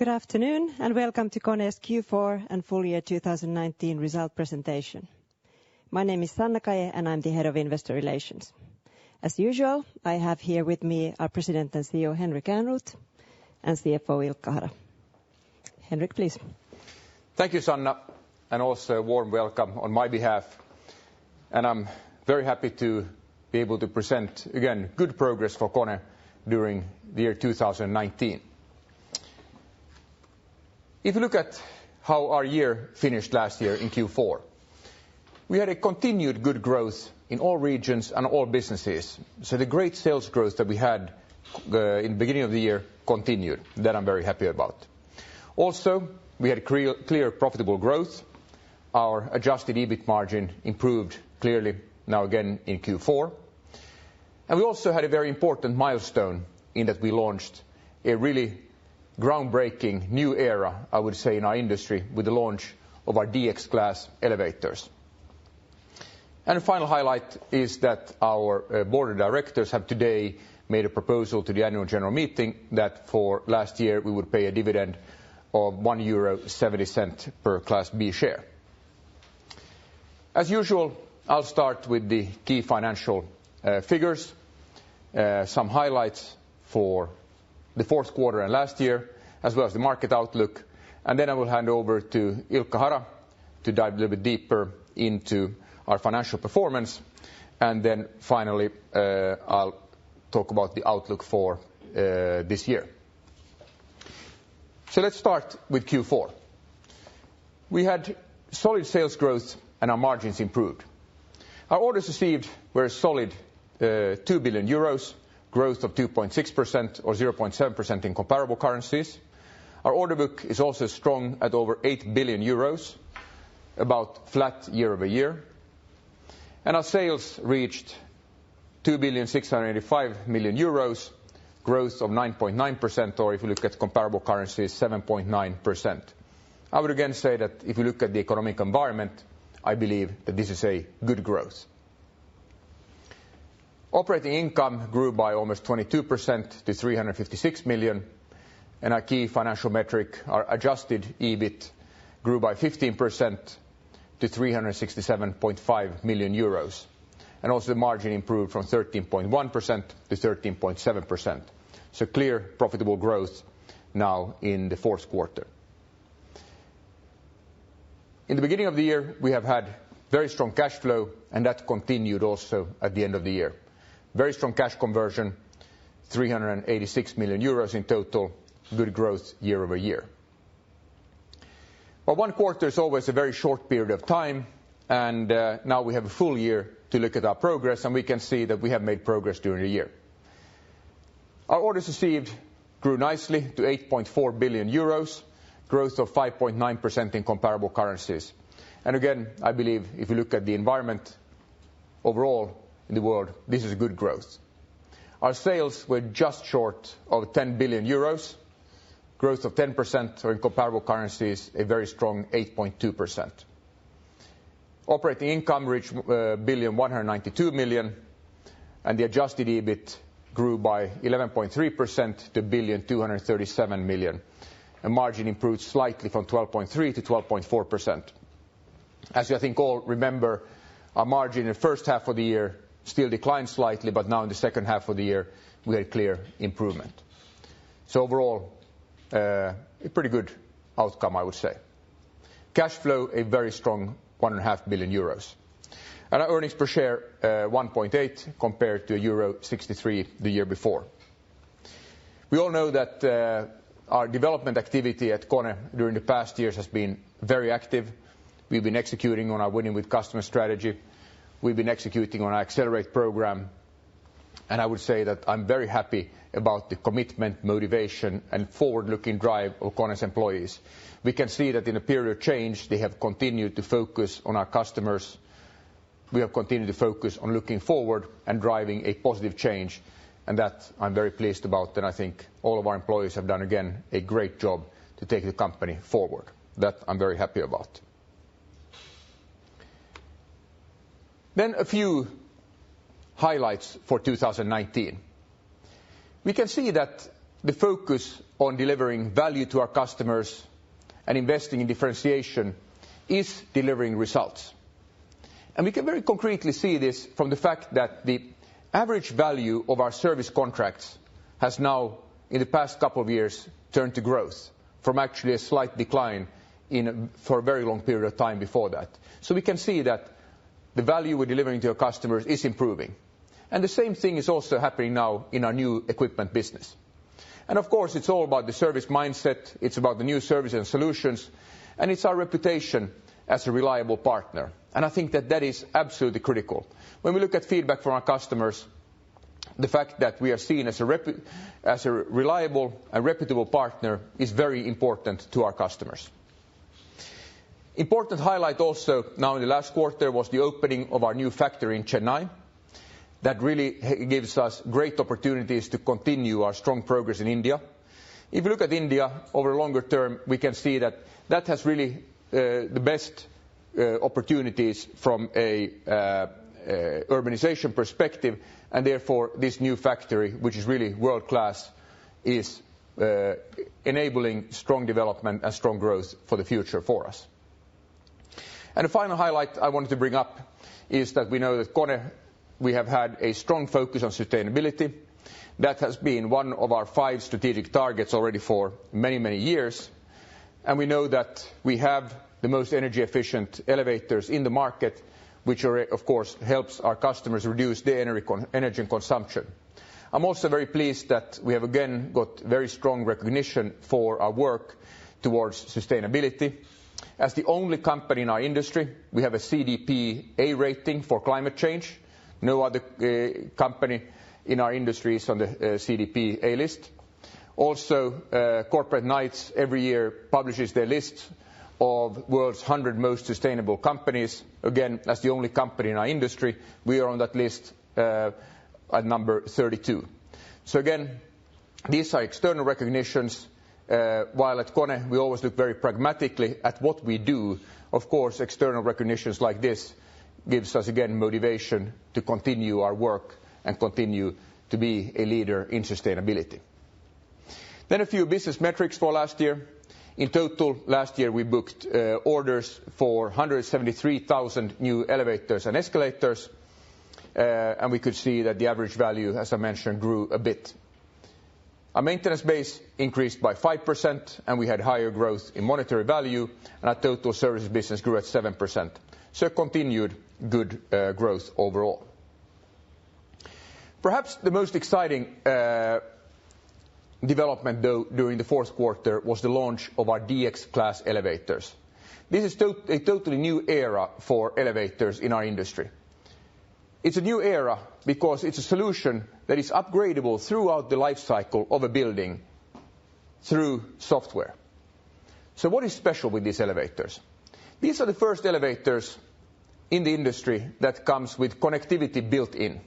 Good afternoon, and welcome to KONE's Q4 and full year 2019 result presentation. My name is Sanna Kaje, and I'm the Head of Investor Relations. As usual, I have here with me our President and CEO, Henrik Ehrnrooth, and CFO, Ilkka Hara. Henrik, please. Thank you, Sanna, and also a warm welcome on my behalf. And I'm very happy to be able to present, again, good progress for KONE during the year 2019. If you look at how our year finished last year in Q4, we had a continued good growth in all regions and all businesses. So the great sales growth that we had in the beginning of the year continued. That I'm very happy about. Also, we had clear profitable growth. Our adjusted EBIT margin improved clearly now again in Q4. And we also had a very important milestone in that we launched a really groundbreaking new era, I would say, in our industry with the launch of our DX class elevators. And the final highlight is that our board of directors have today made a proposal to the annual general meeting that for last year we would pay a dividend of €1.70 per Class B share. As usual, I'll start with the key financial figures, some highlights for the fourth quarter and last year, as well as the market outlook, and then I will hand over to Ilkka Hara to dive a little bit deeper into our financial performance, and then finally I'll talk about the outlook for this year. So let's start with Q4. We had solid sales growth and our margins improved. Our orders received were a solid €2 billion, growth of 2.6% or 0.7% in comparable currencies. Our order book is also strong at over €8 billion, about flat year over year. And our sales reached €2,685 million, growth of 9.9%, or if you look at comparable currencies, 7.9%. I would again say that if you look at the economic environment, I believe that this is a good growth. Operating income grew by almost 22% to 356 million, and our key financial metric, our adjusted EBIT, grew by 15% to 367.5 million euros. And also the margin improved from 13.1% to 13.7%. So clear profitable growth now in the fourth quarter. In the beginning of the year, we have had very strong cash flow, and that continued also at the end of the year. Very strong cash conversion, 386 million euros in total, good growth year over year. But one quarter is always a very short period of time, and now we have a full year to look at our progress, and we can see that we have made progress during the year. Our orders received grew nicely to 8.4 billion euros, growth of 5.9% in comparable currencies. And again, I believe if you look at the environment overall in the world, this is a good growth. Our sales were just short of 10 billion euros, growth of 10%, or in comparable currencies, a very strong 8.2%. Operating income reached 1,192 million, and the adjusted EBIT grew by 11.3% to 1,237 million. And margin improved slightly from 12.3% to 12.4%. As you I think all remember, our margin in the first half of the year still declined slightly, but now in the second half of the year we had clear improvement. So overall, a pretty good outcome, I would say. Cash flow, a very strong 1.5 billion euros. And our earnings per share, 1.8 compared to €63 the year before. We all know that our development activity at KONE during the past years has been very active. We've been executing on our winning with customer strategy. We've been executing on our Accelerate program. And I would say that I'm very happy about the commitment, motivation and forward-looking drive of KONE's employees. We can see that in a period of change they have continued to focus on our customers. We have continued to focus on looking forward and driving a positive change. And that I'm very pleased about, and I think all of our employees have done again a great job to take the company forward. That I'm very happy about. Then a few highlights for 2019. We can see that the focus on delivering value to our customers and investing in differentiation is delivering results. And we can very concretely see this from the fact that the average value of our service contracts has now, in the past couple of years, turned to growth from actually a slight decline for a very long period of time before that. So we can see that the value we're delivering to our customers is improving. And the same thing is also happening now in our new equipment business. And of course, it's all about the service mindset, it's about the new services and solutions, and it's our reputation as a reliable partner. And I think that that is absolutely critical. When we look at feedback from our customers, the fact that we are seen as a reliable and reputable partner is very important to our customers. Important highlight also now in the last quarter was the opening of our new factory in Chennai. That really gives us great opportunities to continue our strong progress in India. If you look at India over a longer term, we can see that that has really the best opportunities from a urbanization perspective, and therefore this new factory, which is really world class, is enabling strong development and strong growth for the future for us. And the final highlight I wanted to bring up is that we know that KONE, we have had a strong focus on sustainability. That has been one of our 5 strategic targets already for many, many years. And we know that we have the most energy efficient elevators in the market, which are, of course helps our customers reduce their energy consumption. I'm also very pleased that we have again got very strong recognition for our work towards sustainability. As the only company in our industry, we have a CDP A rating for climate change. No other company in our industry is on the CDP A list. Also, Corporate Knights every year publishes their list of world's 100 most sustainable companies. Again, as the only company in our industry, we are on that list at number 32. So again, these are external recognitions. While at KONE we always look very pragmatically at what we do, of course external recognitions like this gives us again motivation to continue our work and continue to be a leader in sustainability. Then a few business metrics for last year. In total, last year we booked orders for 173,000 new elevators and escalators, and we could see that the average value, as I mentioned, grew a bit. Our maintenance base increased by 5%, and we had higher growth in monetary value, and our total services business grew at 7%. So continued good growth overall. Perhaps the most exciting development though during the fourth quarter was the launch of our DX class elevators. This is a totally new era for elevators in our industry. It's a new era because it's a solution that is upgradable throughout the life cycle of a building through software. So what is special with these elevators? These are the first elevators in the industry that comes with connectivity built in.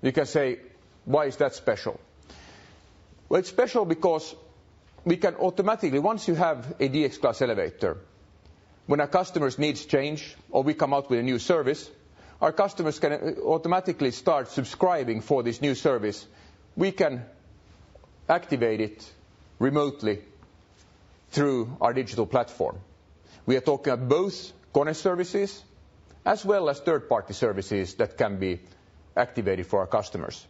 You can say, why is that special? Well, it's special because we can automatically, once you have a DX class elevator, when our customers' needs change or we come out with a new service, our customers can automatically start subscribing for this new service. We can activate it remotely through our digital platform. We are talking about both KONE services as well as third-party services that can be activated for our customers.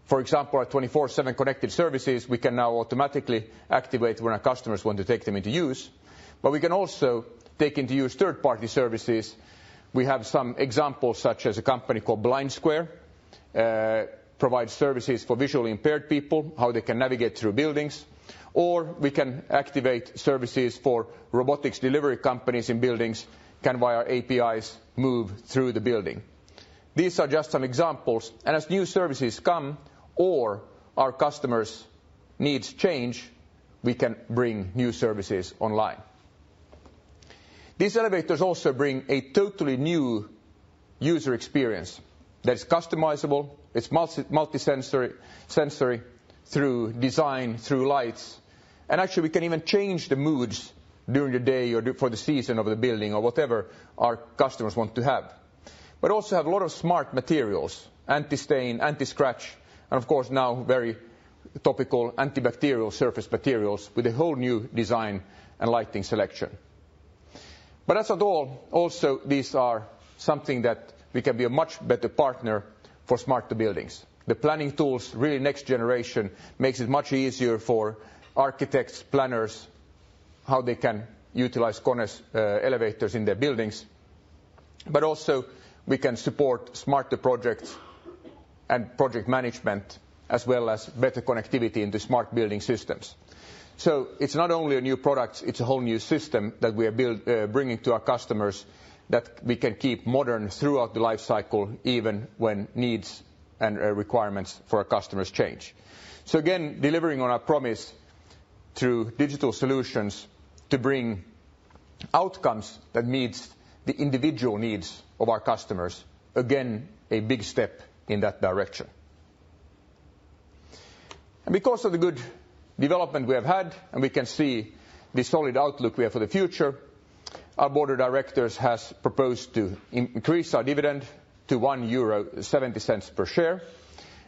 For example, our 24/7 connected services we can now automatically activate when our customers want to take them into use. But we can also take into use third-party services. We have some examples such as a company called Blind Square, provides services for visually impaired people, how they can navigate through buildings. Or we can activate services for robotics delivery companies in buildings, can via APIs move through the building. These are just some examples, and as new services come or our customers' needs change, we can bring new services online. These elevators also bring a totally new user experience that is customizable, it's multi-sensory through design, through lights, and actually we can even change the moods during the day or for the season of the building or whatever our customers want to have. But also have a lot of smart materials, anti-stain, anti-scratch, and of course now very topical antibacterial surface materials with a whole new design and lighting selection. But that's not all. Also, these are something that we can be a much better partner for smarter buildings. The planning tools, really next generation, makes it much easier for architects, planners, how they can utilize KONE's elevators in their buildings. But also we can support smarter projects and project management, as well as better connectivity into smart building systems. So it's not only a new product, it's a whole new system that we are bringing to our customers that we can keep modern throughout the life cycle, even when needs and requirements for our customers change. So again, delivering on our promise through digital solutions to bring outcomes that meets the individual needs of our customers. Again, a big step in that direction. And because of the good development we have had, and we can see the solid outlook we have for the future, our board of directors has proposed to increase our dividend to €1.70 per share.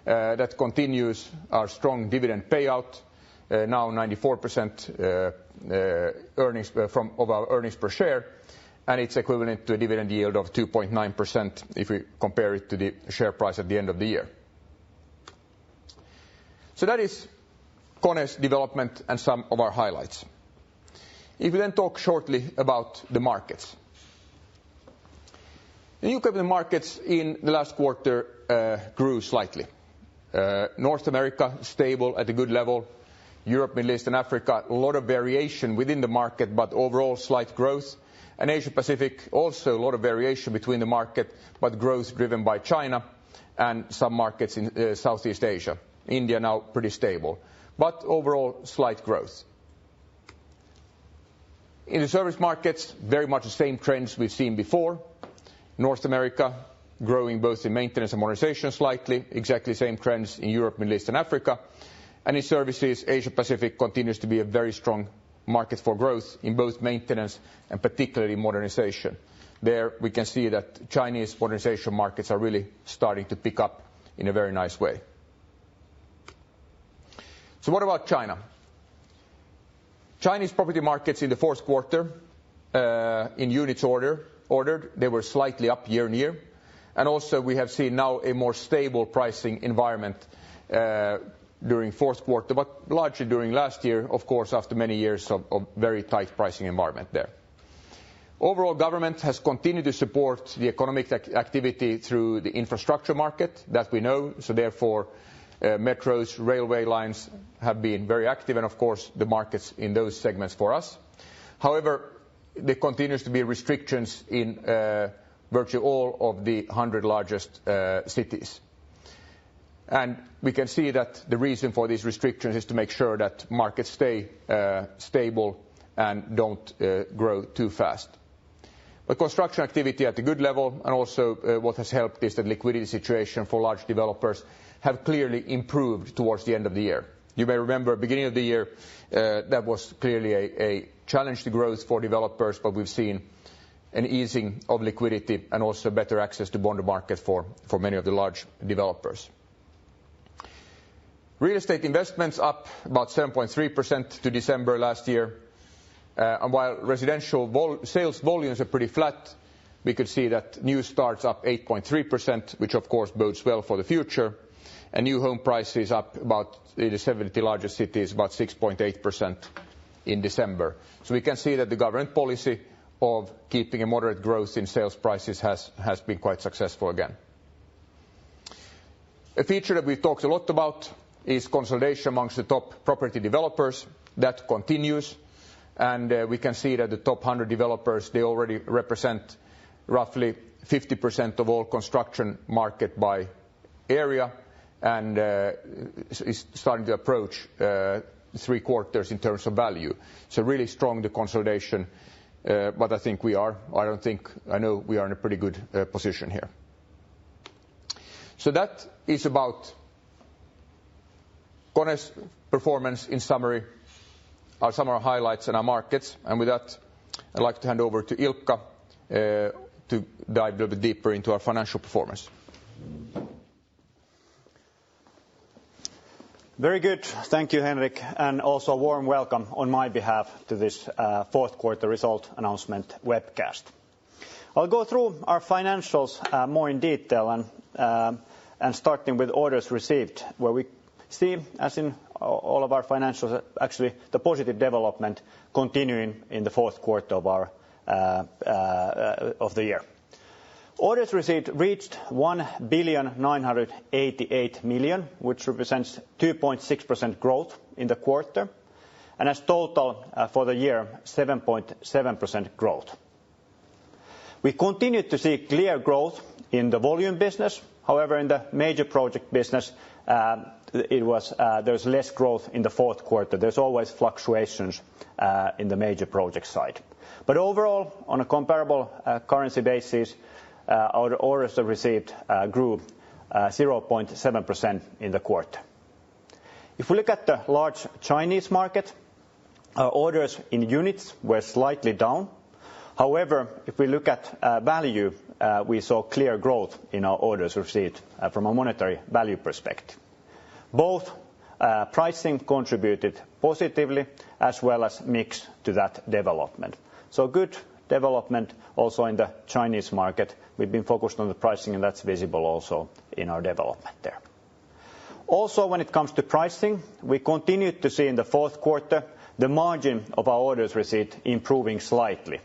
That continues our strong dividend payout, now 94% earnings of our earnings per share, and it's equivalent to a dividend yield of 2.9% if we compare it to the share price at the end of the year. So that is KONE's development and some of our highlights. If we then talk shortly about the markets. The new equipment markets in the last quarter grew slightly. North America, stable at a good level. Europe, Middle East and Africa, a lot of variation within the market, but overall slight growth. And Asia Pacific, also a lot of variation between the market, but growth driven by China and some markets in Southeast Asia. India now pretty stable, but overall slight growth. In the service markets, very much the same trends we've seen before. North America growing both in maintenance and modernization slightly, exactly the same trends in Europe, Middle East and Africa. And in services, Asia Pacific continues to be a very strong market for growth in both maintenance and particularly modernization. There we can see that Chinese modernization markets are really starting to pick up in a very nice way. So what about China? Chinese property markets in the fourth quarter, in units ordered, they were slightly up year on year. And also we have seen now a more stable pricing environment during fourth quarter, but largely during last year, of course, after many years of very tight pricing environment there. Overall, government has continued to support the economic activity through the infrastructure market, that we know, so therefore metros, railway lines have been very active, and of course the markets in those segments for us. However, there continues to be restrictions in virtually all of the 100 largest cities. And we can see that the reason for these restrictions is to make sure that markets stay stable and don't grow too fast. But construction activity at a good level, and also what has helped is that liquidity situation for large developers have clearly improved towards the end of the year. You may remember beginning of the year that was clearly a challenge to growth for developers, but we've seen an easing of liquidity and also better access to bond market for many of the large developers. Real estate investments up about 7.3% to December last year. And while residential sales volumes are pretty flat, we could see that new starts up 8.3%, which of course bodes well for the future. And new home prices up about, in the 70 largest cities, about 6.8% in December. So we can see that the government policy of keeping a moderate growth in sales prices has been quite successful again. A feature that we've talked a lot about is consolidation amongst the top property developers. That continues, and we can see that the top 100 developers, they already represent roughly 50% of all construction market by area, and is starting to approach 3/4 in terms of value. So really strong the consolidation, but I know we are in a pretty good position here. So that is about KONE's performance in summary, some of our highlights and our markets. And with that, I'd like to hand over to Ilkka to dive a little bit deeper into our financial performance. Very good. Thank you, Henrik, and also a warm welcome on my behalf to this fourth quarter result announcement webcast. I'll go through our financials more in detail and starting with orders received, where we see, as in all of our financials, actually the positive development continuing in the fourth quarter of the year. Orders received reached 1,988 million, which represents 2.6% growth in the quarter, and as total for the year, 7.7% growth. We continued to see clear growth in the volume business. However, in the major project business, there's less growth in the fourth quarter. There's always fluctuations in the major project side. But overall, on a comparable currency basis, our orders received grew 0.7% in the quarter. If we look at the large Chinese market, our orders in units were slightly down. However, if we look at value, we saw clear growth in our orders received from a monetary value perspective. Both pricing contributed positively as well as mix to that development. So good development also in the Chinese market. We've been focused on the pricing, and that's visible also in our development there. Also, when it comes to pricing, we continued to see in the fourth quarter the margin of our orders received improving slightly.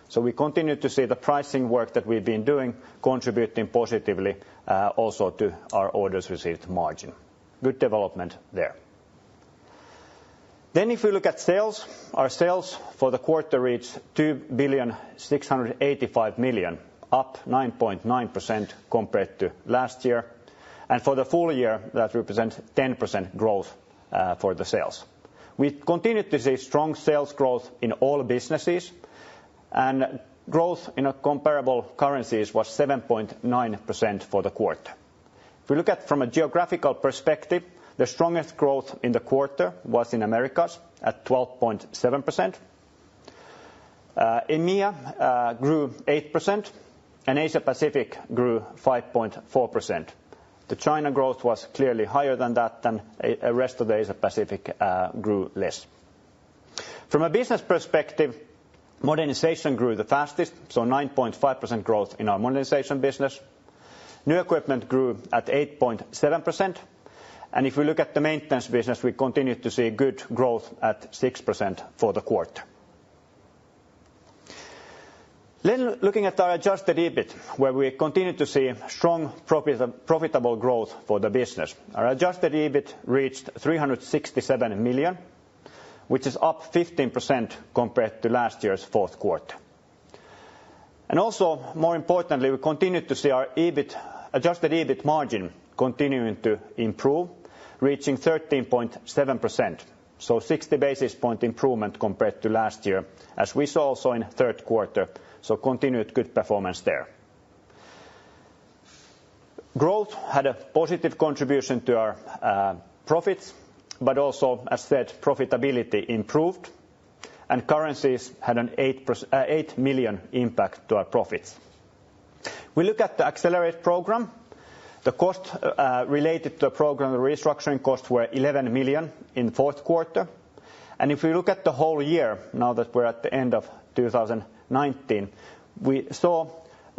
So we continued to see the pricing work that we've been doing contributing positively also to our orders received margin. Good development there. Then if we look at sales, our sales for the quarter reached 2,685 million, up 9.9% compared to last year. And for the full year, that represents 10% growth for the sales. We continued to see strong sales growth in all businesses, and growth in a comparable currencies was 7.9% for the quarter. If we look at from a geographical perspective, the strongest growth in the quarter was in Americas at 12.7%. EMEA grew 8%, and Asia Pacific grew 5.4%. The China growth was clearly higher than that, and the rest of the Asia Pacific grew less. From a business perspective, modernization grew the fastest, so 9.5% growth in our modernization business. New equipment grew at 8.7%. And if we look at the maintenance business, we continued to see good growth at 6% for the quarter. Then looking at our adjusted EBIT, where we continue to see strong profitable growth for the business. Our adjusted EBIT reached 367 million, which is up 15% compared to last year's fourth quarter. And also, more importantly, we continued to see our adjusted EBIT margin continuing to improve, reaching 13.7%. So 60 basis point improvement compared to last year, as we saw also in third quarter. So continued good performance there. Growth had a positive contribution to our profits, but also, as said, profitability improved, and currencies had an 8 million impact to our profits. We look at the Accelerate program. The cost related to the program, the restructuring costs were 11 million in the fourth quarter. And if we look at the whole year, now that we're at the end of 2019, we saw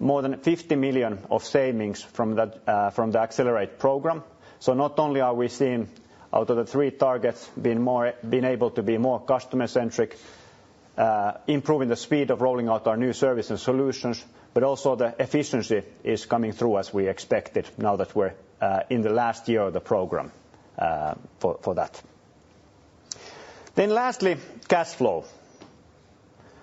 more than 50 million of savings from the Accelerate program. So not only are we seeing out of the three targets being able to be more customer-centric, improving the speed of rolling out our new service and solutions, but also the efficiency is coming through as we expected now that we're in the last year of the program for that. Then lastly, cash flow.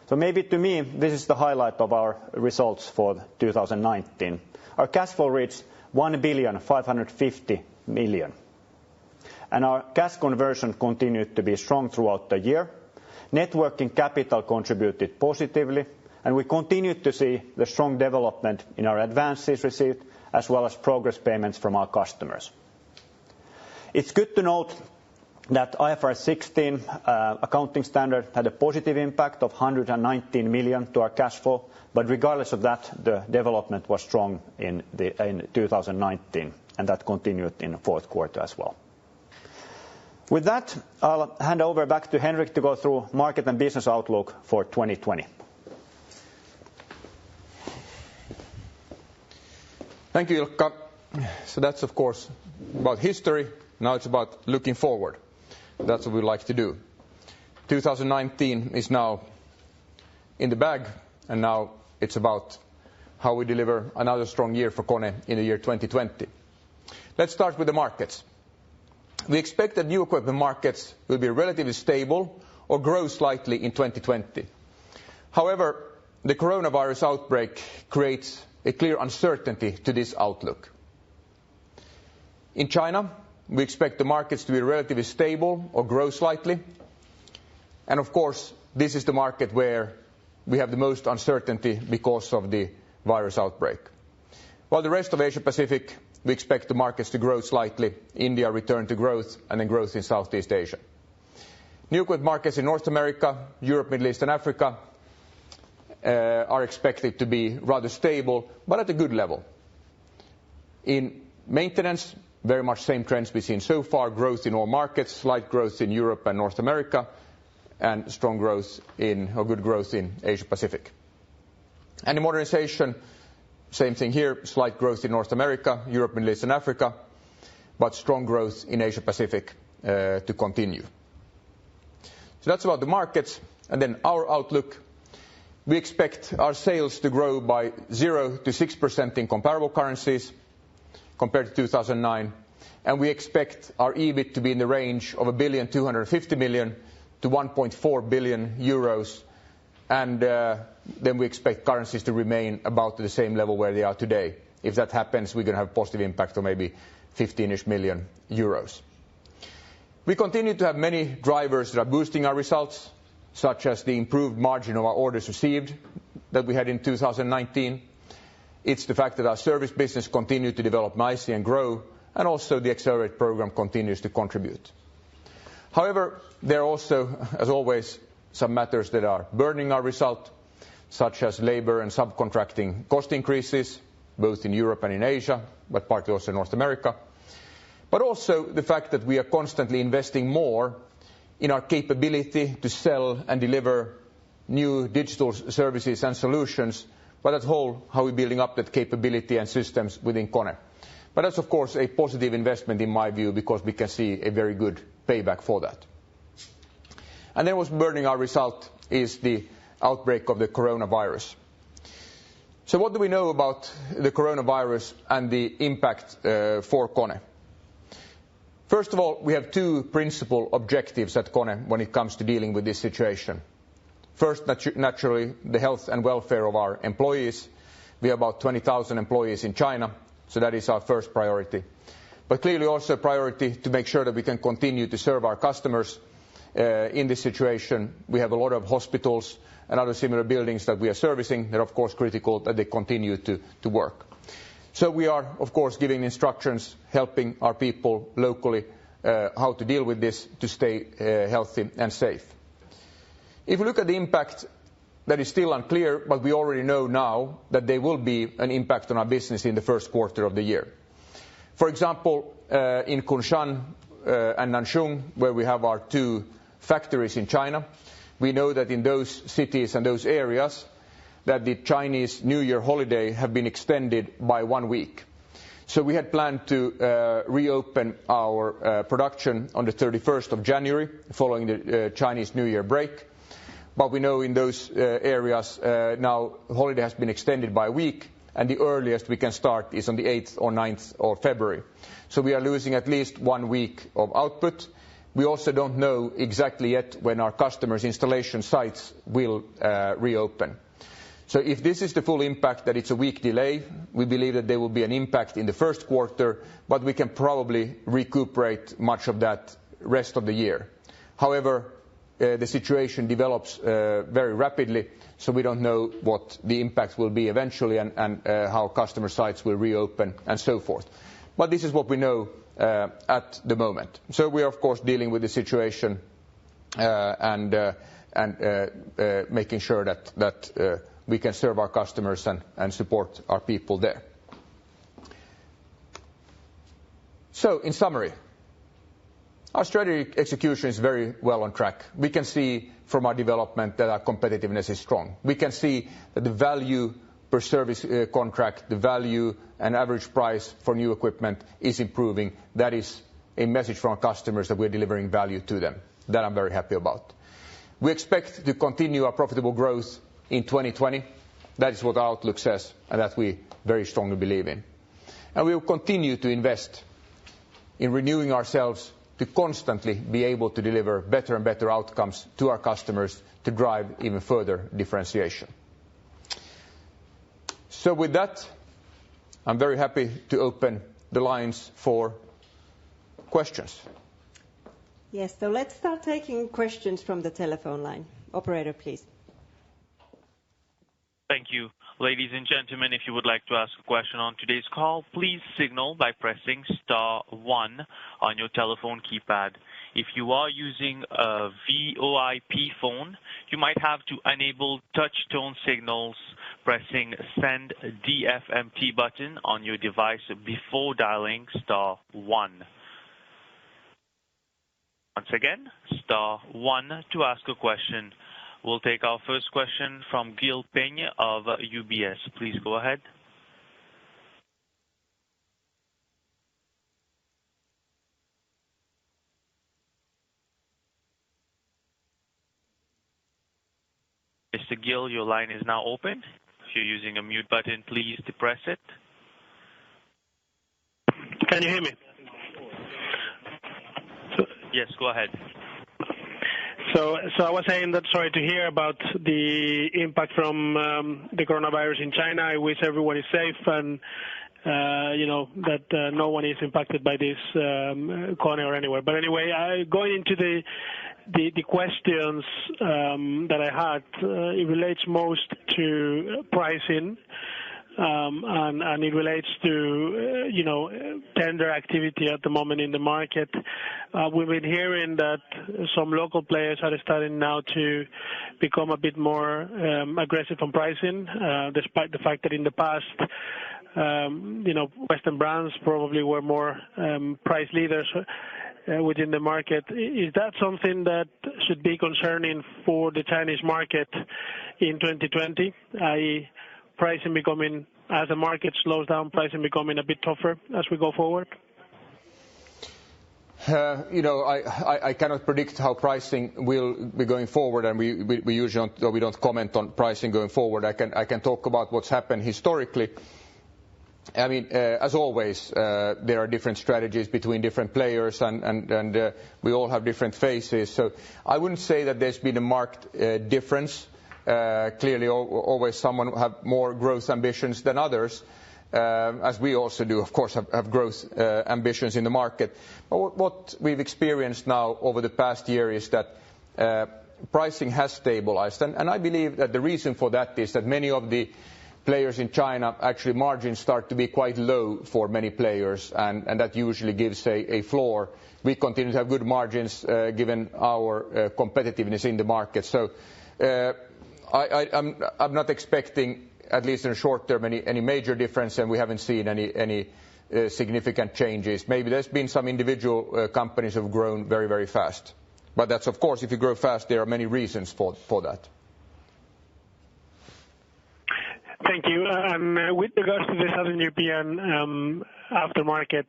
So maybe to me, this is the highlight of our results for 2019. Our cash flow reached 1,550 million. And our cash conversion continued to be strong throughout the year. Net working capital contributed positively, and we continued to see the strong development in our advances received, as well as progress payments from our customers. It's good to note that IFRS 16 accounting standard had a positive impact of 119 million to our cash flow, but regardless of that, the development was strong in 2019, and that continued in the fourth quarter as well. With that, I'll hand over back to Henrik to go through market and business outlook for 2020. Thank you, Ilkka. So that's, of course, about history. Now it's about looking forward. That's what we like to do. 2019 is now in the bag, and now it's about how we deliver another strong year for KONE in the year 2020. Let's start with the markets. We expect that new equipment markets will be relatively stable or grow slightly in 2020. However, the coronavirus outbreak creates a clear uncertainty to this outlook. In China, we expect the markets to be relatively stable or grow slightly. And of course, this is the market where we have the most uncertainty because of the virus outbreak. While the rest of Asia Pacific, we expect the markets to grow slightly, India return to growth, and then growth in Southeast Asia. New equipment markets in North America, Europe, Middle East and Africa are expected to be rather stable, but at a good level. In maintenance, very much same trends we've seen so far, growth in all markets, slight growth in Europe and North America, and strong growth or good growth in Asia Pacific. And in modernization, same thing here, slight growth in North America, Europe, Middle East and Africa, but strong growth in Asia Pacific to continue. So that's about the markets. And then our outlook. We expect our sales to grow by 0 to 6% in comparable currencies compared to 2009. And we expect our EBIT to be in the range of 1,250 million to 1.4 billion euros. And then we expect currencies to remain about the same level where they are today. If that happens, we're going to have a positive impact of maybe 15-ish million euros. We continue to have many drivers that are boosting our results, such as the improved margin of our orders received that we had in 2019. It's the fact that our service business continued to develop nicely and grow, and also the Accelerate program continues to contribute. However, there are also, as always, some matters that are burdening our result, such as labor and subcontracting cost increases, both in Europe and in Asia, but partly also in North America. But also the fact that we are constantly investing more in our capability to sell and deliver new digital services and solutions, but as a whole, how we're building up that capability and systems within KONE. But that's, of course, a positive investment in my view, because we can see a very good payback for that. And then what's burdening our result is the outbreak of the coronavirus. So what do we know about the coronavirus and the impact for KONE? First of all, we have two principal objectives at KONE when it comes to dealing with this situation. First, naturally, the health and welfare of our employees. We have about 20,000 employees in China, so that is our first priority. But clearly also a priority to make sure that we can continue to serve our customers in this situation. We have a lot of hospitals and other similar buildings that we are servicing. They're of course critical that they continue to work. So we are of course giving instructions, helping our people locally how to deal with this to stay healthy and safe. If we look at the impact, that is still unclear, but we already know now that there will be an impact on our business in the first quarter of the year. For example, in Kunshan and Nanjing, where we have our two factories in China, we know that in those cities and those areas that the Chinese New Year holiday have been extended by 1 week. So we had planned to reopen our production on the 31st of January following the Chinese New Year break. But we know in those areas now holiday has been extended by a week, and the earliest we can start is on the 8th or 9th of February. So we are losing at least 1 week of output. We also don't know exactly yet when our customers' installation sites will reopen. So if this is the full impact, that it's a week delay, we believe that there will be an impact in the first quarter, but we can probably recuperate much of that rest of the year. However, the situation develops very rapidly, so we don't know what the impact will be eventually and how customer sites will reopen and so forth. But this is what we know at the moment. So we are of course dealing with the situation and making sure that we can serve our customers and support our people there. So in summary, Our strategy execution is very well on track. We can see from our development that our competitiveness is strong. We can see that the value per service contract, the value and average price for new equipment is improving. That is a message from our customers that we're delivering value to them. That I'm very happy about. We expect to continue our profitable growth in 2020. That is what our outlook says, and that we very strongly believe in. And we will continue to invest in renewing ourselves to constantly be able to deliver better and better outcomes to our customers to drive even further differentiation. So with that, I'm very happy to open the lines for questions. Yes, so let's start taking questions from the telephone line. Operator, please. Thank you. Ladies and gentlemen, if you would like to ask a question on today's call, please signal by pressing star 1 on your telephone keypad. If you are using a VoIP phone, you might have to enable touch tone signals pressing send DFMT button on your device before dialing star 1. Once again, star 1 to ask a question. We'll take our first question from Gil Peña of UBS. Please go ahead. Mr. Gil, your line is now open. If you're using a mute button, please depress it. Can you hear me? Yes, go ahead. So I was saying that sorry to hear about the impact from the coronavirus in China. I wish everyone is safe and that no one is impacted by this KONE or anywhere. But anyway, going into the questions that I had, it relates most to pricing. And it relates to, tender activity at the moment in the market. We've been hearing that some local players are starting now to become a bit more aggressive on pricing, despite the fact that in the past, Western brands probably were more price leaders within the market. Is that something that should be concerning for the Chinese market in 2020, i.e., pricing becoming, as the market slows down, pricing becoming a bit tougher as we go forward? I cannot predict how pricing will be going forward, and we usually don't comment on pricing going forward. I can talk about what's happened historically. I mean, as always, there are different strategies between different players, and we all have different phases. So I wouldn't say that there's been a marked difference. Clearly, always someone have more growth ambitions than others, as we also do, of course, have growth ambitions in the market. But what we've experienced now over the past year is that pricing has stabilized. And I believe that the reason for that is that many of the players in China, actually margins start to be quite low for many players, and that usually gives a floor. We continue to have good margins given our competitiveness in the market. So I'm not expecting, at least in the short term, any major difference, and we haven't seen any significant changes. Maybe there's been some individual companies who have grown very, very fast. But that's, of course, if you grow fast, there are many reasons for that. Thank you. And with regards to the Southern European aftermarket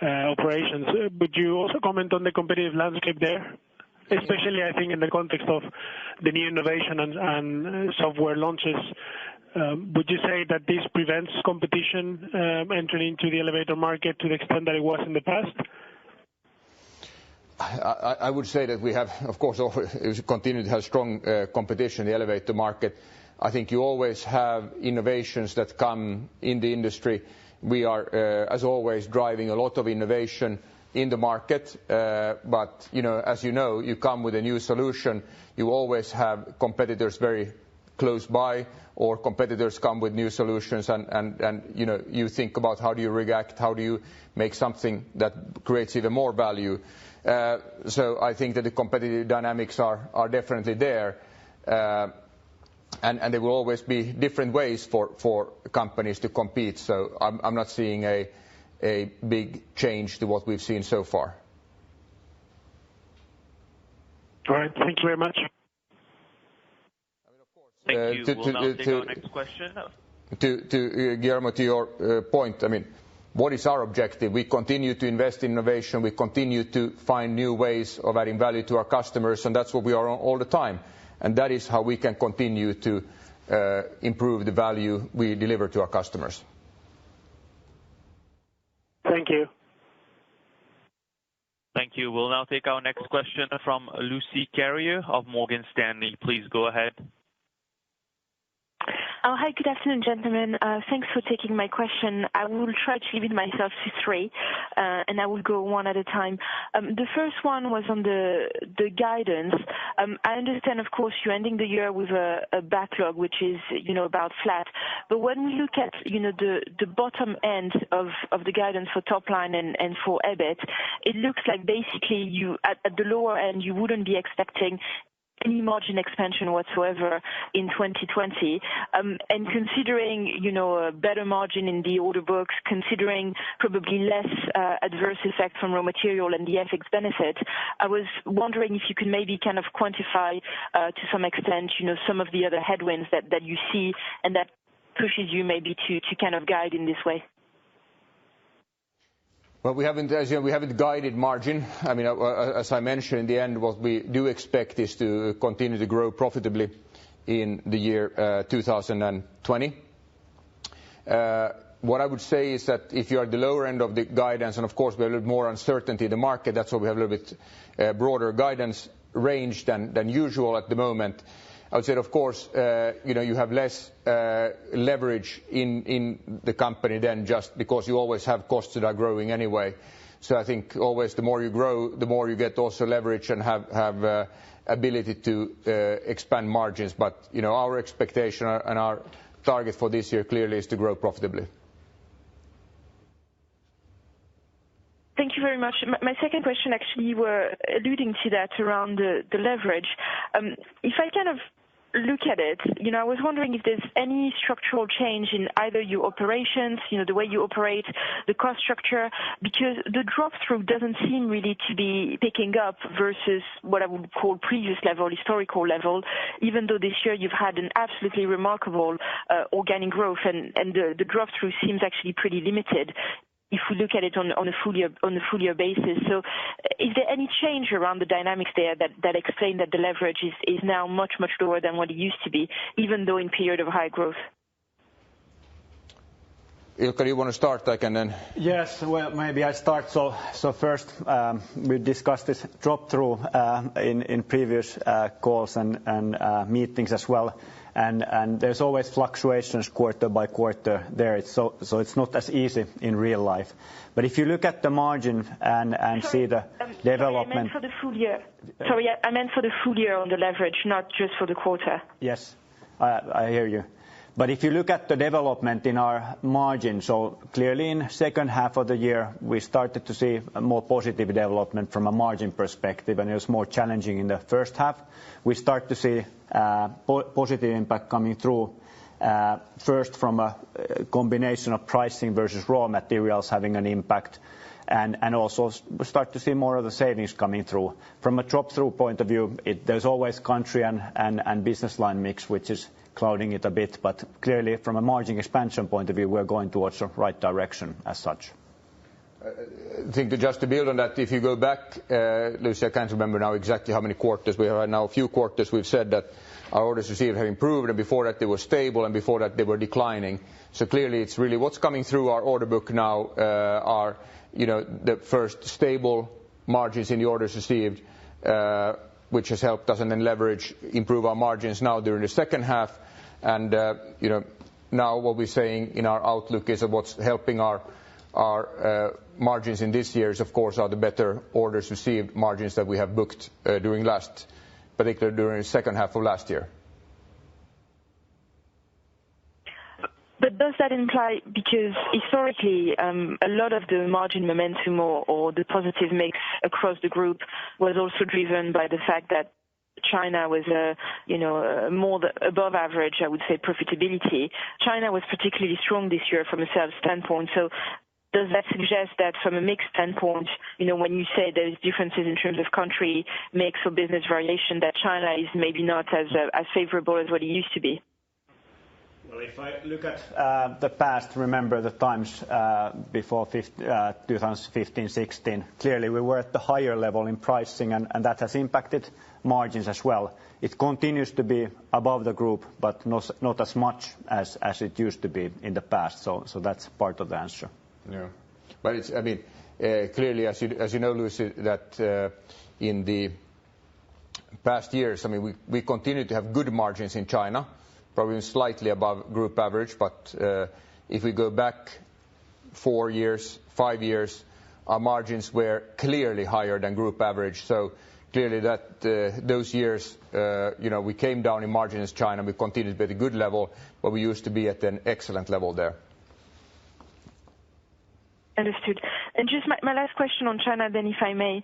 operations, would you also comment on the competitive landscape there? Especially, I think, in the context of the new innovation and software launches. Would you say that this prevents competition entering into the elevator market to the extent that it was in the past? I would say that we have, of course, continued to have strong competition in the elevator market. I think you always have innovations that come in the industry. We are, as always, driving a lot of innovation in the market, but as you come with a new solution, you always have competitors very close by, or competitors come with new solutions, and you think about how do you react, how do you make something that creates even more value. So I think that the competitive dynamics are definitely there, and there will always be different ways for companies to compete. So I'm not seeing a big change to what we've seen so far. All right. Thank you very much. Thank you. We'll now take our next question. To Guillermo, to your point, I mean, what is our objective? We continue to invest in innovation. We continue to find new ways of adding value to our customers, and that's what we are on all the time. And that is how we can continue to improve the value we deliver to our customers. Thank you. Thank you. We'll now take our next question from Lucie Carrier of Morgan Stanley. Please go ahead. Oh, hi, good afternoon, gentlemen. Thanks for taking my question. I will try to limit myself to three, and I will go one at a time. The first one was on the guidance. I understand, of course, you're ending the year with a backlog, which is, about flat. But when we look at, the bottom end of the guidance for top line and for EBIT, it looks like basically you, at the lower end, you wouldn't be expecting any margin expansion whatsoever in 2020. And considering, a better margin in the order books, considering probably less adverse effect from raw material and the FX benefit, I was wondering if you could maybe kind of quantify to some extent, some of the other headwinds that you see and that pushes you maybe to kind of guide in this way. Well, we haven't guided margin. I mean, as I mentioned, in the end, what we do expect is to continue to grow profitably in the year 2020. What I would say is that if you are at the lower end of the guidance, and of course we have a little more uncertainty in the market, that's why we have a little bit broader guidance range than usual at the moment. I would say, of course, you have less leverage in the company than just because you always have costs that are growing anyway. So I think always the more you grow, the more you get also leverage and have ability to expand margins. But, our expectation and our target for this year clearly is to grow profitably. Thank you very much. My second question actually were alluding to that around the leverage. If I kind of look at it, I was wondering if there's any structural change in either your operations, the way you operate, the cost structure, because the drop-through doesn't seem really to be picking up versus what I would call previous level, historical level, even though this year you've had an absolutely remarkable organic growth, and the drop-through seems actually pretty limited if we look at it on a full year basis. So is there any change around the dynamics there that explain that the leverage is now much lower than what it used to be, even though in period of high growth? Ilkka, you want to start? I can then. Yes, well, maybe I start. So first, we discussed this drop-through in previous calls and meetings as well. And there's always fluctuations quarter by quarter there. So it's not as easy in real life. But if you look at the margin and see the development. I meant for the full year. Sorry, I meant for the full year on the leverage, not just for the quarter. Yes, I hear you. But if you look at the development in our margin, so clearly in second half of the year, we started to see a more positive development from a margin perspective, and it was more challenging in the first half. We start to see positive impact coming through, first from a combination of pricing versus raw materials having an impact, and also we start to see more of the savings coming through. From a drop-through point of view, there's always country and business line mix, which is clouding it a bit, but clearly from a margin expansion point of view, we're going towards the right direction as such. I think just to build on that, if you go back, Lucy, I can't remember now exactly how many quarters we have had now. A few quarters we've said that our orders received have improved, and before that they were stable, and before that they were declining. So clearly it's really what's coming through our order book now are, the first stable margins in the orders received, which has helped us, and then leverage improve our margins now during the second half. And, now what we're saying in our outlook is that what's helping our margins in this year is, of course, are the better orders received margins that we have booked particularly during the second half of last year. But does that imply, because historically a lot of the margin momentum or the positive mix across the group was also driven by the fact that China was more above average, I would say, profitability. China was particularly strong this year from a sales standpoint. So does that suggest that from a mix standpoint, when you say there's differences in terms of country mix or business variation, that China is maybe not as favorable as what it used to be? Well, if I look at the past, remember the times before 2015-16, clearly we were at the higher level in pricing, and that has impacted margins as well. It continues to be above the group, but not as much as it used to be in the past. So that's part of the answer. Yeah, but it's, clearly, as you know, Lucy, that in the past years, we continue to have good margins in China, probably slightly above group average. But if we go back 4 years, 5 years, our margins were clearly higher than group average. So clearly that those years, we came down in margins in China. We continued to be at a good level, but we used to be at an excellent level there. Understood. And just my last question on China then, if I may.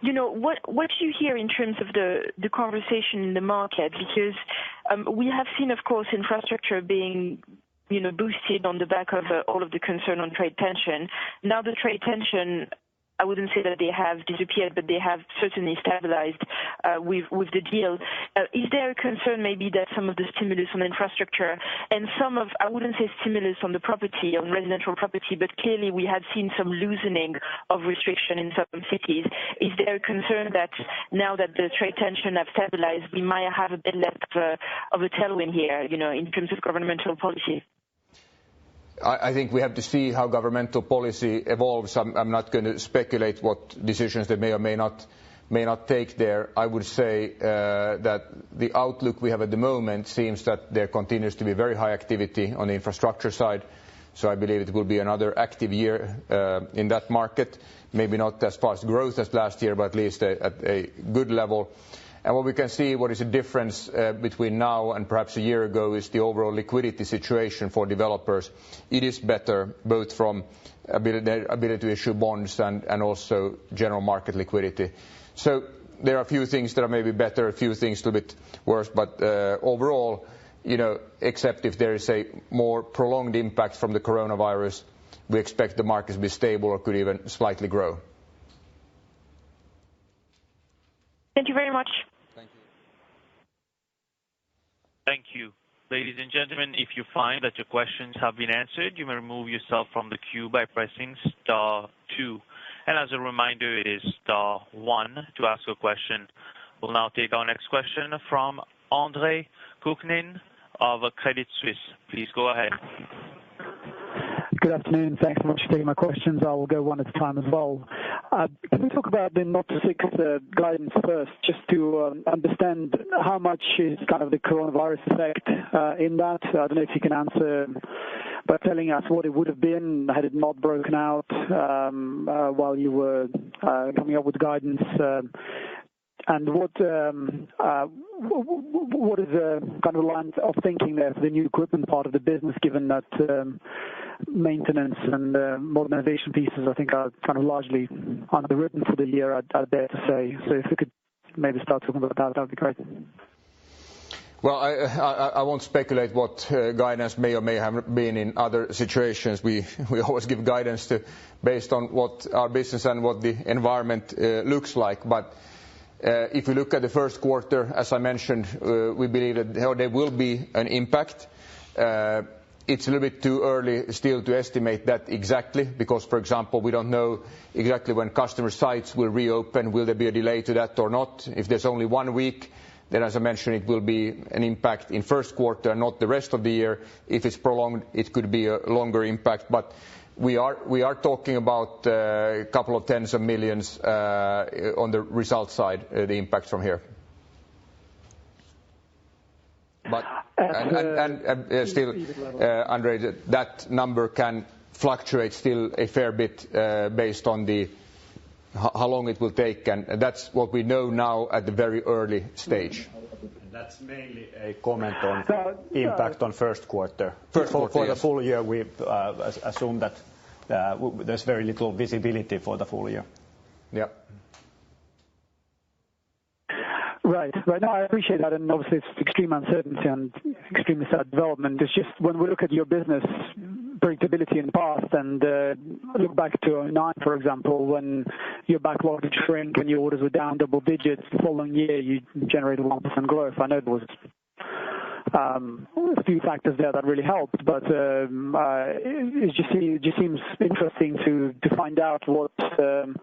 What do you hear in terms of the conversation in the market? Because we have seen, of course, infrastructure being boosted on the back of all of the concern on trade tension. Now the trade tension, I wouldn't say that they have disappeared, but they have certainly stabilized with the deal. Is there a concern maybe that some of the stimulus on infrastructure and some of, I wouldn't say stimulus on the property, on residential property, but clearly we have seen some loosening of restriction in some cities. Is there a concern that now that the trade tension have stabilized, we might have a bit less of a tailwind here, in terms of governmental policy? I think we have to see how governmental policy evolves. I'm not going to speculate what decisions they may or may not take there. I would say that the outlook we have at the moment seems that there continues to be very high activity on the infrastructure side. So I believe it will be another active year in that market. Maybe not as fast growth as last year, but at least at a good level. And what we can see, what is the difference between now and perhaps a year ago, is the overall liquidity situation for developers. It is better, both from ability to issue bonds and also general market liquidity. So there are a few things that are maybe better, a few things a little bit worse, but overall, except if there is a more prolonged impact from the coronavirus, we expect the market to be stable or could even slightly grow. Thank you very much. Thank you. Thank you. Ladies and gentlemen, if you find that your questions have been answered, you may remove yourself from the queue by pressing star 2. And as a reminder, it is star 1 to ask a question. We'll now take our next question from Andre Kukhnin of Credit Suisse. Please go ahead. Good afternoon. Thanks so much for taking my questions. I will go one at a time as well. Can we talk about the 0-6 guidance first, just to understand how much is kind of the coronavirus effect in that? I don't know if you can answer by telling us what it would have been had it not broken out while you were coming up with guidance. And what is the kind of line of thinking there for the new equipment part of the business, given that maintenance and modernization pieces, I think, are kind of largely underwritten for the year, I'd dare to say. So if we could maybe start talking about that would be great. Well, I won't speculate what guidance may or may have been in other situations. We always give guidance based on what our business and what the environment looks like. But if we look at the first quarter, as I mentioned, we believe that there will be an impact. It's a little bit too early still to estimate that exactly because, for example, we don't know exactly when customer sites will reopen. Will there be a delay to that or not? If there's only 1 week, then as I mentioned, it will be an impact in first quarter and not the rest of the year. If it's prolonged, it could be a longer impact. But we are talking about a couple of tens of millions on the result side, the impact from here. But and still, Andre, that number can fluctuate still a fair bit based on how long it will take, and that's what we know now at the very early stage. And that's mainly a comment on impact on first quarter. For yes. The full year, we assume that there's very little visibility for the full year. Yeah. Right. No, I appreciate that, and obviously it's extreme uncertainty and extremely sad development. It's just when we look at your business predictability in the past and look back to 2009, for example, when your backlog would shrink and your orders were down double digits, the following year you generated 1% growth. I know there was a few factors there that really helped, but it just seems interesting to find out what kind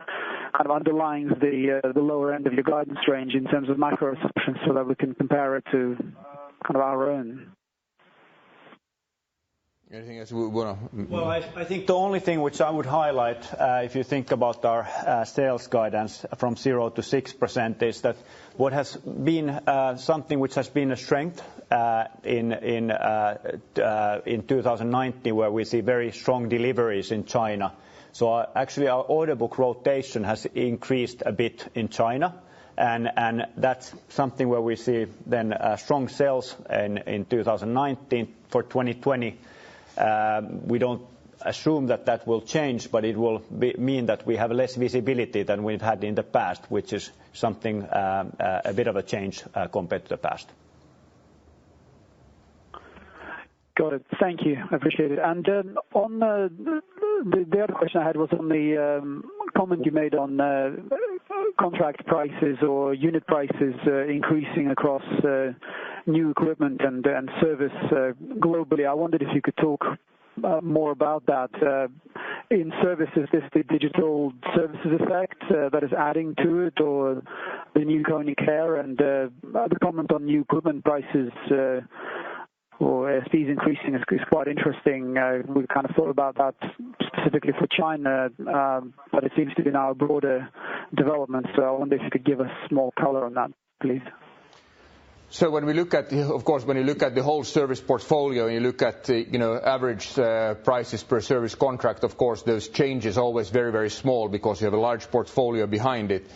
of underlines the lower end of your guidance range in terms of macro assumptions, so that we can compare it to kind of our own. Anything else we want to? Well, I think the only thing which I would highlight, if you think about our sales guidance from 0 to 6%, is that what has been something which has been a strength in 2019, where we see very strong deliveries in China. So actually our order book rotation has increased a bit in China, and that's something where we see then strong sales in 2019. For 2020. We don't assume that will change, but it will mean that we have less visibility than we've had in the past, which is something a bit of a change compared to the past. Got it. Thank you. I appreciate it. And on the other question I had was on the comment you made on contract prices or unit prices increasing across new equipment and service globally. I wondered if you could talk more about that. In services, is the digital services effect that is adding to it, or the new KONE Care? And the comment on new equipment prices or ASPs increasing is quite interesting. We kind of thought about that specifically for China, but it seems to be now a broader development. So I wonder if you could give us more color on that, please. So when we look at, of course, when you look at the whole service portfolio, and you look at average prices per service contract, of course, those changes are always very, very small because you have a large portfolio behind it.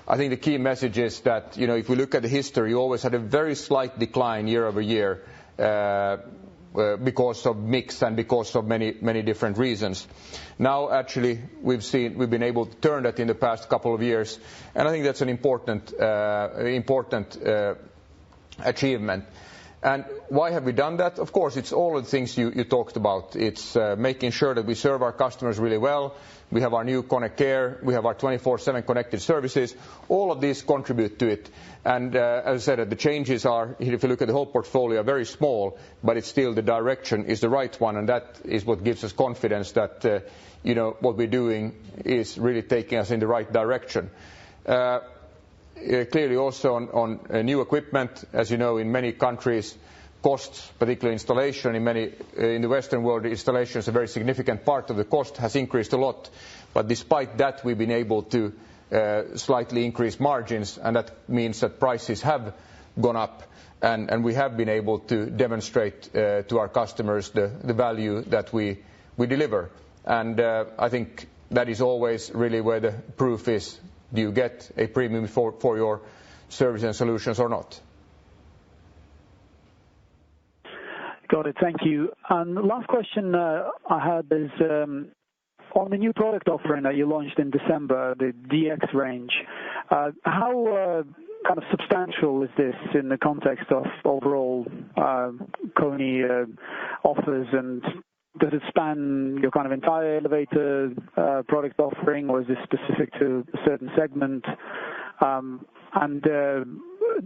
I think the key message is that if we look at the history, you always had a very slight decline year over year because of mix and because of many different reasons. Now, actually, we've been able to turn that in the past couple of years, and I think that's an important achievement. And why have we done that? Of course, it's all of the things you talked about. It's making sure that we serve our customers really well. We have our new KONE Care. We have our 24/7 connected services. All of these contribute to it. And as I said, the changes are, if you look at the whole portfolio, very small, but it's still the direction is the right one. And that is what gives us confidence that what we're doing is really taking us in the right direction. Clearly also on new equipment, as you know, in many countries, costs, particularly installation, in the Western world, installation is a very significant part of the cost, has increased a lot. But despite that, we've been able to slightly increase margins, and that means that prices have gone up, and we have been able to demonstrate to our customers the value that we deliver. And I think that is always really where the proof is. Do you get a premium for your service and solutions or not? Got it. Thank you. And the last question I had is on the new product offering that you launched in December, the DX range. How kind of substantial is this in the context of overall KONE offers, and does it span your kind of entire elevator product offering, or is this specific to a certain segment? And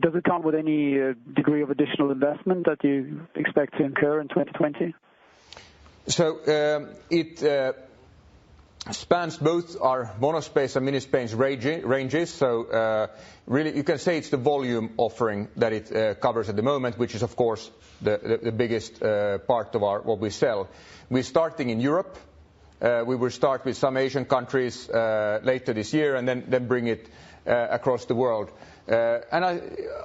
does it come with any degree of additional investment that you expect to incur in 2020? So it spans both our monospace and minispace ranges. So really you can say it's the volume offering that it covers at the moment, which is of course the biggest part of what we sell. We're starting in Europe. We will start with some Asian countries later this year, and then bring it across the world. And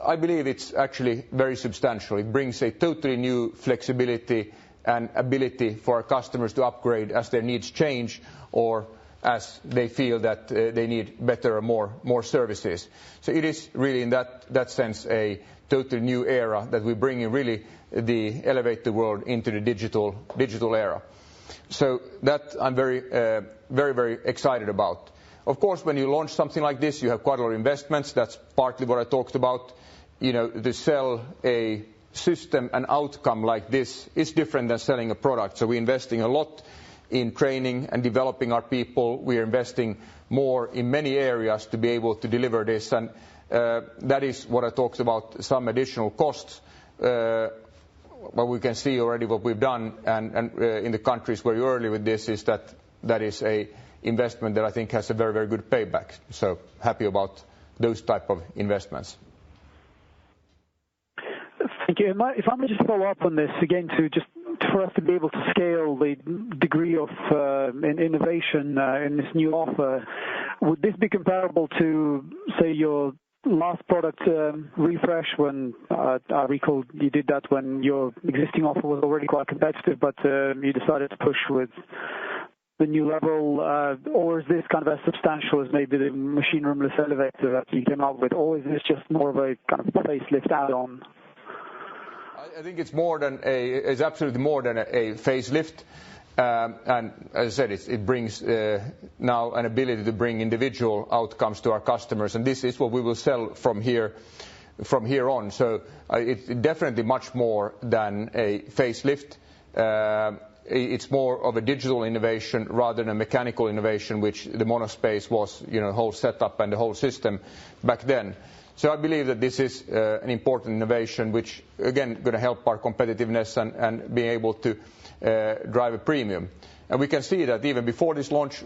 I believe it's actually very substantial. It brings a totally new flexibility and ability for our customers to upgrade as their needs change, or as they feel that they need better or more services. So it is really in that sense a totally new era that we bring in, really elevate the world into the digital era. So that I'm very excited about. Of course, when you launch something like this, you have quite a lot of investments. That's partly what I talked about. To sell a system, an outcome like this is different than selling a product. So we're investing a lot in training and developing our people. We are investing more in many areas to be able to deliver this. And that is what I talked about, some additional costs. But we can see already what we've done and in the countries where you're early with this is that is a investment that I think has a very, very good payback. So happy about those type of investments. Thank you. If I may just follow up on this again, for us to be able to scale the degree of innovation in this new offer, would this be comparable to, say, your last product refresh when I recall you did that when your existing offer was already quite competitive, but you decided to push with the new level, or is this kind of as substantial as maybe the machine roomless elevator that you came up with, or is this just more of a kind of facelift add-on? I think it's absolutely more than a facelift. And as I said, it brings now an ability to bring individual outcomes to our customers, and this is what we will sell from here on. So it's definitely much more than a facelift. It's more of a digital innovation rather than a mechanical innovation, which the monospace was, the whole setup and the whole system back then. So I believe that this is an important innovation, which again going to help our competitiveness and being able to drive a premium. And we can see that even before this launch,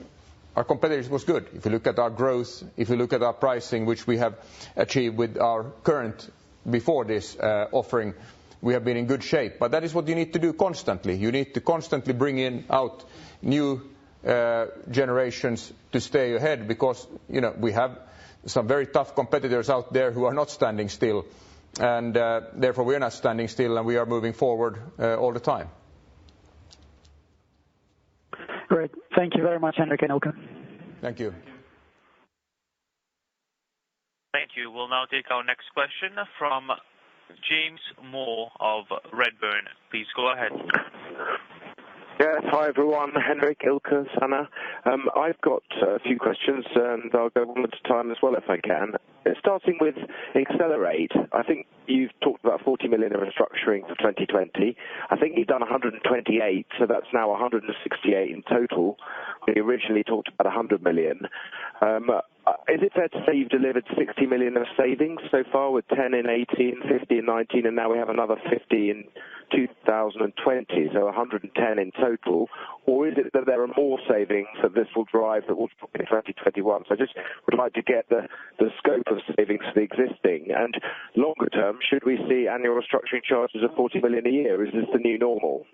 our competitors was good. If you look at our growth, if you look at our pricing, which we have achieved with our current, before this offering, we have been in good shape. But that is what you need to do constantly. You need to constantly bring out new generations to stay ahead, because we have some very tough competitors out there who are not standing still. And therefore we are not standing still, and we are moving forward all the time. Great. Thank you very much, Henrik and Ilkka. Thank you. Thank you. We'll now take our next question from James Moore of Redburn. Please go ahead. Yes, hi everyone, Henrik, Ilkka, Sanna. I've got a few questions and I'll go one at a time as well if I can. Starting with Accelerate, I think you've talked about 40 million of restructuring for 2020. I think you've done 128, so that's now 168 in total. We originally talked about 100 million. Is it fair to say you've delivered 60 million of savings so far, with 10 in 18, 50 in 19, and now we have another 50 in 2020, so 110 in total? Or is it that there are more savings that this will drive that will in 2021? So I just would like to get the scope of savings for the existing. And longer term, should we see annual restructuring charges of 40 million a year? Is this the new normal?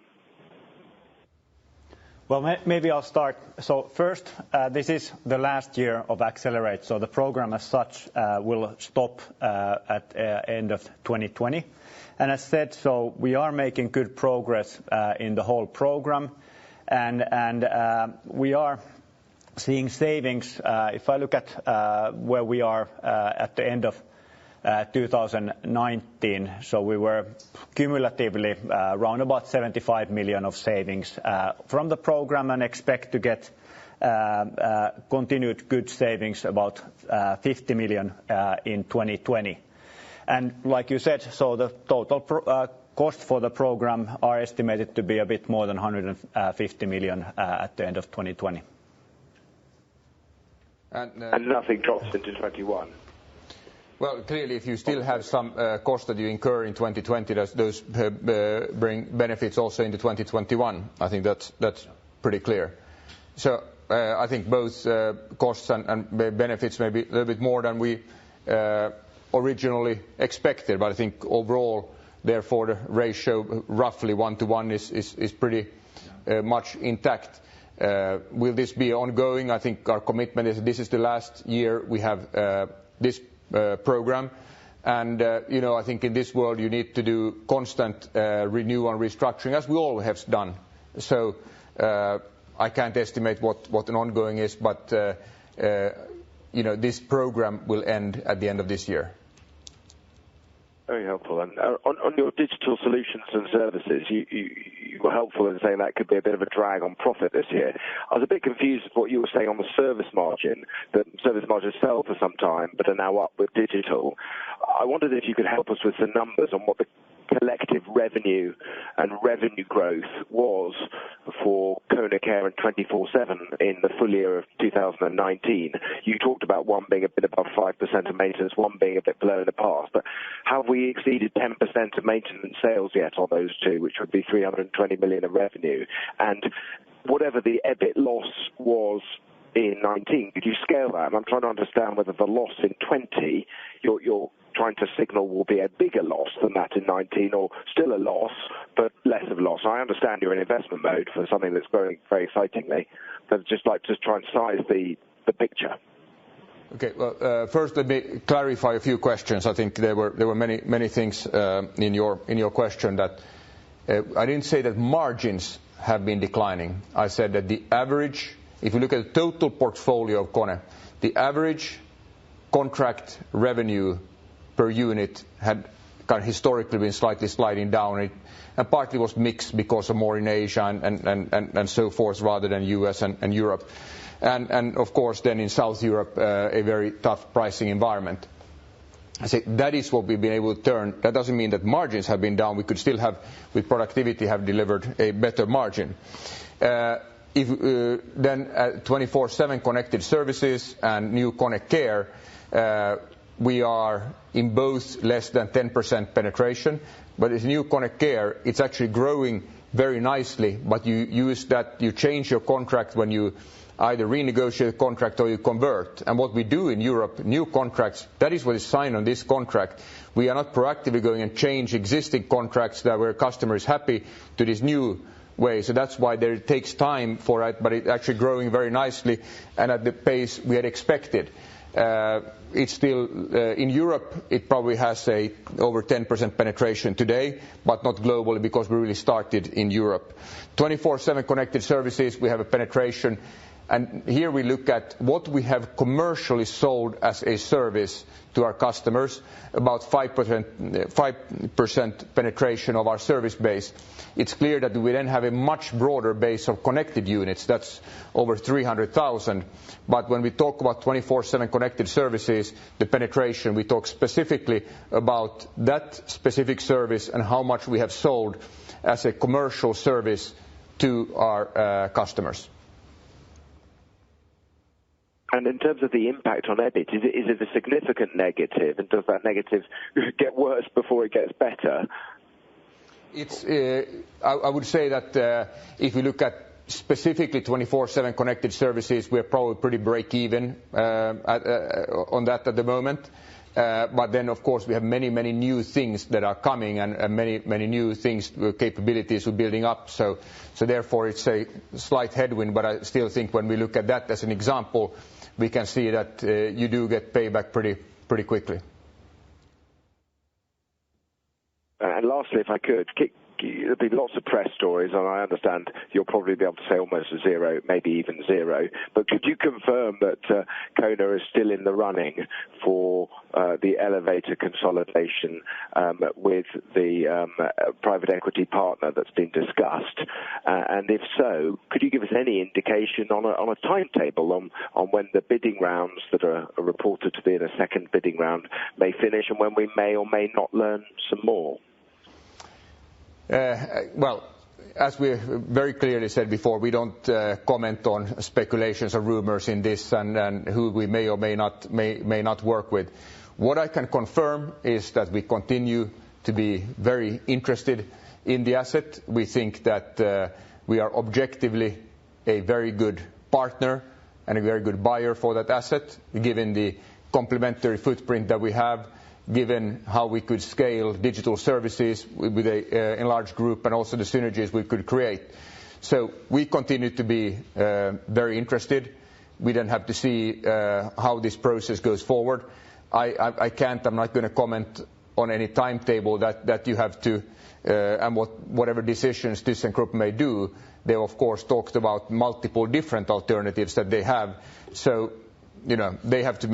Well, maybe I'll start. So first, this is the last year of Accelerate, so the program as such will stop at end of 2020. And as said, so we are making good progress in the whole program, and we are seeing savings. If I look at where we are at the end of 2019, so we were cumulatively around about 75 million of savings from the program, and expect to get continued good savings, about 50 million in 2020. And like you said, so the total cost for the program are estimated to be a bit more than 150 million at the end of 2020. And nothing drops into 21? Well, clearly, if you still have some costs that you incur in 2020, those bring benefits also into 2021. I think that's pretty clear. So I think both costs and benefits may be a little bit more than we originally expected, but I think overall, therefore, the ratio roughly 1-to-1 is pretty much intact. Will this be ongoing? I think our commitment is this is the last year we have this program, and I think in this world you need to do constant renew and restructuring, as we all have done. So I can't estimate what an ongoing is, but this program will end at the end of this year. Very helpful. And on your digital solutions and services, you were helpful in saying that could be a bit of a drag on profit this year. I was a bit confused with what you were saying on the service margin. The service margins fell for some time, but are now up with digital. I wondered if you could help us with the numbers on what the collective revenue and revenue growth was for KONE Care and 24/7 in the full year of 2019. You talked about one being a bit above 5% of maintenance, one being a bit below in the past, but have we exceeded 10% of maintenance sales yet on those two, which would be 320 million of revenue? And whatever the EBIT loss was in 19, could you scale that? And I'm trying to understand whether the loss in 20, you're trying to signal will be a bigger loss than that in 19, or still a loss, but less of a loss. I understand you're in investment mode for something that's growing very excitingly, but I'd just like to try and size the picture. Okay, well, first let me clarify a few questions. I think there were many things in your question that I didn't say that margins have been declining. I said that the average, if you look at the total portfolio of KONE, the average contract revenue per unit had kind of historically been slightly sliding down, and partly was mixed because of more in Asia and so forth rather than US and Europe. And of course then in South Europe a very tough pricing environment. I say that is what we've been able to turn. That doesn't mean that margins have been down. We could still have, with productivity, have delivered a better margin. If then 24/7 connected services and new KONE Care, we are in both less than 10% penetration, but as new KONE Care, it's actually growing very nicely, but you change your contract when you either renegotiate a contract or you convert. And what we do in Europe, new contracts, that is what is signed on this contract. We are not proactively going and change existing contracts that where customer is happy to this new way. So that's why it takes time for it, but it's actually growing very nicely and at the pace we had expected. It's still in Europe it probably has a over 10% penetration today, but not globally because we really started in Europe. 24/7 connected services, we have a penetration, and here we look at what we have commercially sold as a service to our customers, about 5% penetration of our service base. It's clear that we then have a much broader base of connected units. That's over 300,000. But when we talk about 24/7 connected services, the penetration, we talk specifically about that specific service and how much we have sold as a commercial service to our customers. And in terms of the impact on EBIT, is it a significant negative, and does that negative get worse before it gets better? It's, I would say that if we look at specifically 24/7 connected services, we're probably pretty break even on that at the moment. But then of course we have many new things that are coming and many new things, capabilities we're building up. So therefore it's a slight headwind, but I still think when we look at that as an example, we can see that you do get payback pretty quickly. And lastly, if I could, there'll be lots of press stories, and I understand you'll probably be able to say almost zero, maybe even zero. But could you confirm that KONE is still in the running for the elevator consolidation with the private equity partner that's been discussed? And if so, could you give us any indication on a timetable on when the bidding rounds that are reported to be in a second bidding round may finish, and when we may or may not learn some more? Well, as we very clearly said before, we don't comment on speculations or rumors in this and who we may or may not work with. What I can confirm is that we continue to be very interested in the asset. We think that we are objectively a very good partner and a very good buyer for that asset, given the complementary footprint that we have, given how we could scale digital services with a enlarged group and also the synergies we could create. So we continue to be very interested. We then have to see how this process goes forward. I'm not going to comment on any timetable that you have to, and whatever decisions ThyssenKrupp may do. They of course talked about multiple different alternatives that they have. So, they have to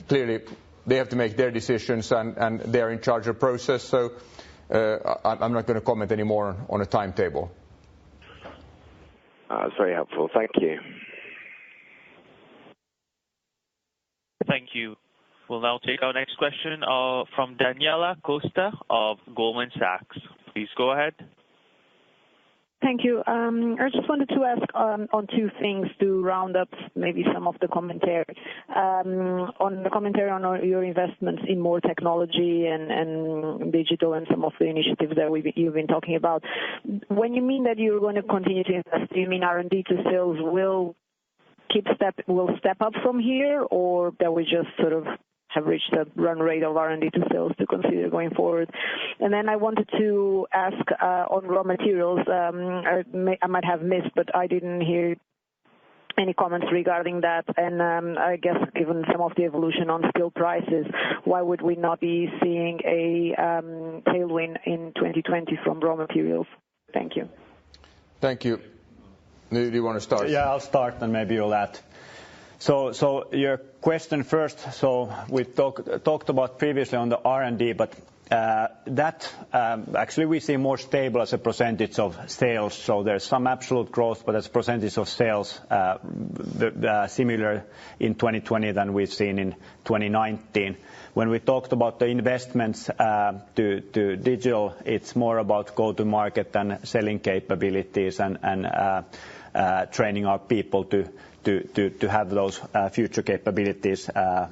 clearly they have to make their decisions and they are in charge of the process. So I'm not going to comment any more on a timetable. That's very helpful. Thank you. Thank you. We'll now take our next question from Daniela Costa of Goldman Sachs. Please go ahead. Thank you. I just wanted to ask on two things to round up maybe some of the commentary. On the commentary on your investments in more technology and digital and some of the initiatives that you've been talking about. When you mean that you're going to continue to invest, do you mean R&D to sales will step up from here, or that we just sort of have reached a run rate of R&D to sales to consider going forward? And then I wanted to ask on raw materials, I might have missed, but I didn't hear any comments regarding that. And I guess given some of the evolution on steel prices, why would we not be seeing a tailwind in 2020 from raw materials? Thank you. Thank you. Do you want to start? Yeah, I'll start and maybe you'll add. So your question first, so we talked about previously on the R&D, but that actually we see more stable as a percentage of sales. So there's some absolute growth, but as a percentage of sales, similar in 2020 than we've seen in 2019. When we talked about the investments to digital, it's more about go-to-market and selling capabilities and training our people to have those future capabilities to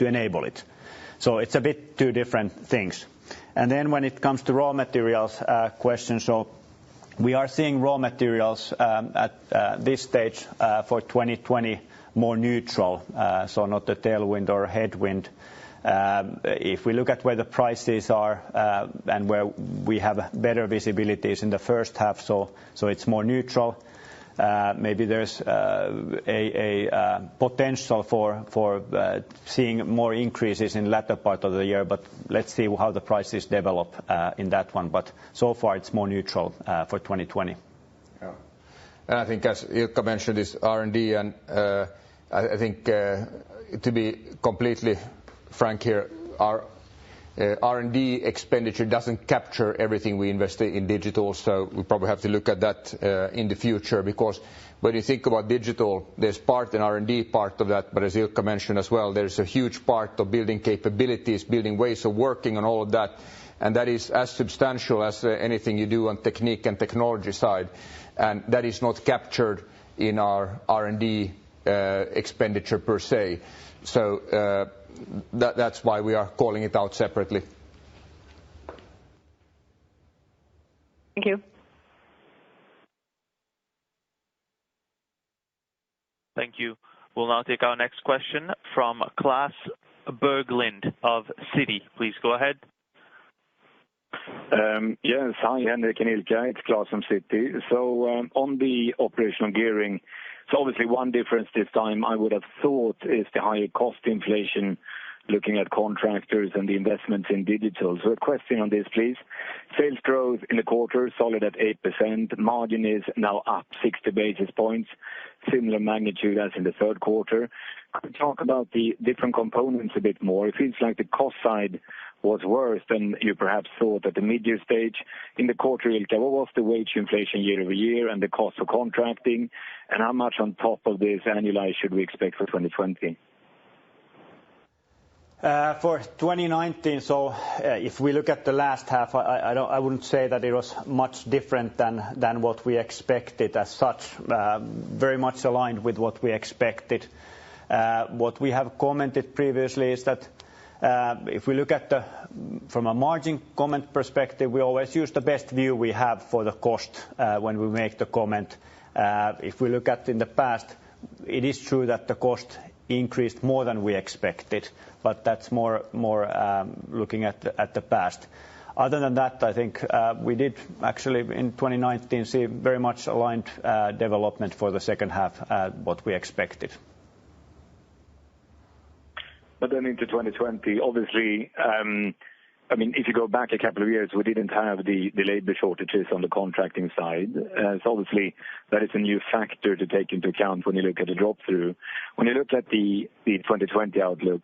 enable it. So it's a bit two different things. And then when it comes to raw materials question, so we are seeing raw materials at this stage for 2020 more neutral, so not a tailwind or a headwind. If we look at where the prices are and where we have better visibilities in the first half, so it's more neutral. Maybe there's a potential for seeing more increases in latter part of the year, but let's see how the prices develop in that one. But so far it's more neutral for 2020. Yeah. And I think as Ilkka mentioned this R&D, and I think to be completely frank here, our R&D expenditure doesn't capture everything we invest in digital, so we probably have to look at that in the future, because when you think about digital, there's part in R&D part of that, but as Ilkka mentioned as well, there's a huge part of building capabilities, building ways of working and all of that, and that is as substantial as anything you do on technique and technology side, and that is not captured in our R&D expenditure per se. So that's why we are calling it out separately. Thank you. Thank you. We'll now take our next question from Klas Bergelind of Citi. Please go ahead. Yes, hi Henrik and Ilkka, it's Klas from Citi. So on the operational gearing, so obviously one difference this time I would have thought is the higher cost inflation looking at contractors and the investments in digital. So a question on this, please. Sales growth in the quarter solid at 8%. Margin is now up 60 basis points, similar magnitude as in the third quarter. Could you talk about the different components a bit more? It feels like the cost side was worse than you perhaps thought at the mid-year stage. In the quarter, Ilkka, what was the wage inflation year over year and the cost of contracting? And how much on top of this annualized should we expect for 2020? For 2019, so if we look at the last half, I wouldn't say that it was much different than what we expected as such. Very much aligned with what we expected. What we have commented previously is that if we look at from a margin comment perspective, we always use the best view we have for the cost when we make the comment. If we look at in the past, it is true that the cost increased more than we expected, but that's more looking at the past. Other than that, I think we did actually in 2019 see very much aligned development for the second half, what we expected. But then into 2020, obviously, I mean, if you go back a couple of years, we didn't have the labor shortages on the contracting side. So obviously, that is a new factor to take into account when you look at the drop-through. When you look at the 2020 outlook,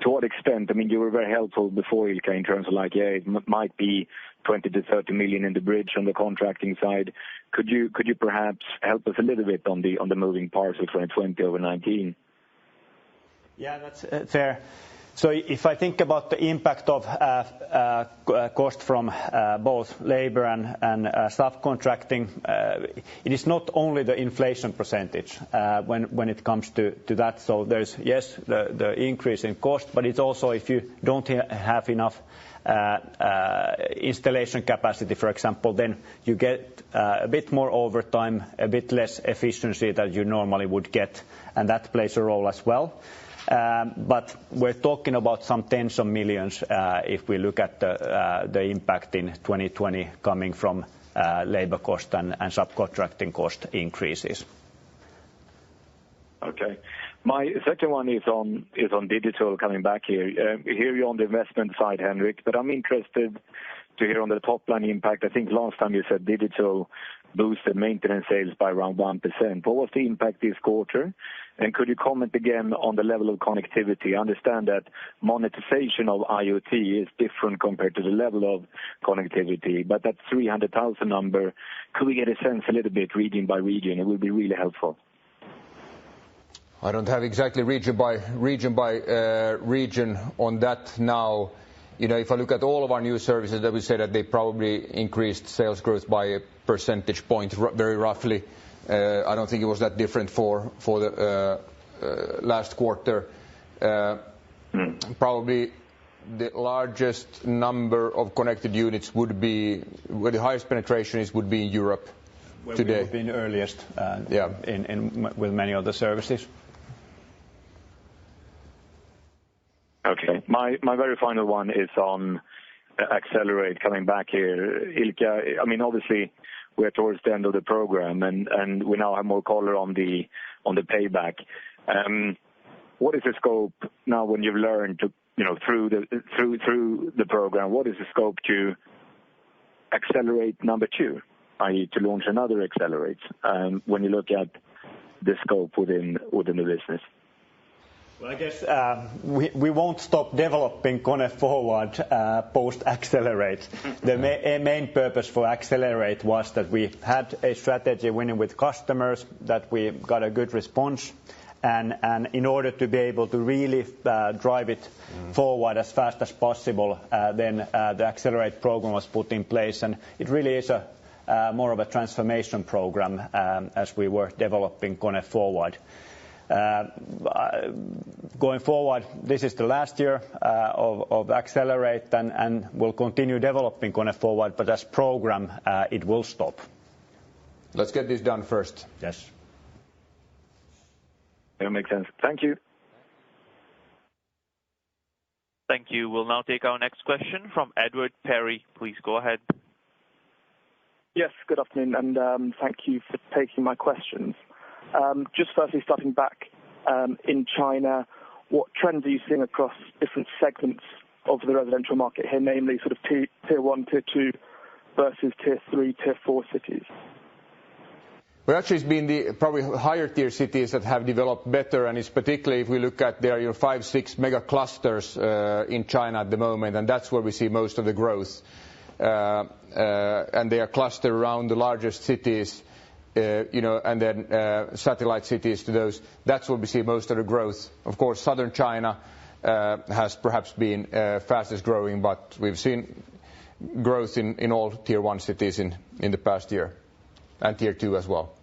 to what extent? I mean, you were very helpful before, Ilkka, in terms of like, yeah, it might be 20 to 30 million in the bridge on the contracting side. Could you perhaps help us a little bit on the moving parts of 2020 over 19? Yeah, that's fair. So if I think about the impact of cost from both labor and subcontracting, it is not only the inflation percentage when it comes to that. So there's, yes, the increase in cost, but it's also if you don't have enough installation capacity, for example, then you get a bit more overtime, a bit less efficiency that you normally would get, and that plays a role as well. But we're talking about some tens of millions if we look at the impact in 2020 coming from labor cost and subcontracting cost increases. Okay. My second one is on digital, coming back here. Here you're on the investment side, Henrik, but I'm interested to hear on the top line impact. I think last time you said digital boosted maintenance sales by around 1%. What was the impact this quarter? And could you comment again on the level of connectivity? I understand that monetization of IoT is different compared to the level of connectivity, but that 300,000 number, could we get a sense a little bit region by region? It would be really helpful. I don't have exactly region by region on that now. You know, if I look at all of our new services, that we say that they probably increased sales growth by a percentage point, very roughly. I don't think it was that different for the last quarter. Probably the largest number of connected units would be, where the highest penetration is, would be in Europe where today. We have been earliest with many of the services. Okay. My very final one is on Accelerate, coming back here. Ilkka, I mean, obviously we're towards the end of the program and we now have more color on the payback. What is the scope now when you've learned to, you know, through the program, what is the scope to accelerate number 2, i.e. to launch another Accelerate, when you look at the scope within the business? Well, I guess we won't stop developing KONE Forward post-Accelerate. The main purpose for Accelerate was that we had a strategy winning with customers, that we got a good response, and in order to be able to really drive it forward as fast as possible, then the Accelerate program was put in place, and it really is more of a transformation program as we were developing KONE Forward. Going forward, this is the last year of Accelerate, and we'll continue developing KONE Forward, but as program it will stop. Let's get this done first. Yes. That makes sense. Thank you. Thank you. We'll now take our next question from Edward Perry. Please go ahead. Yes, good afternoon, and thank you for taking my questions. Just firstly, starting back in China, what trends are you seeing across different segments of the residential market here, namely sort of tier 1, tier 2 versus tier 3, tier 4 cities? Well, actually, it's been the probably higher tier cities that have developed better, and it's particularly if we look at there are 5-6 mega clusters in China at the moment, and that's where we see most of the growth. And they are clustered around the largest cities, and then satellite cities to those. That's where we see most of the growth. Of course, southern China has perhaps been fastest growing, but we've seen growth in all tier 1 cities in the past year, and tier 2 as well.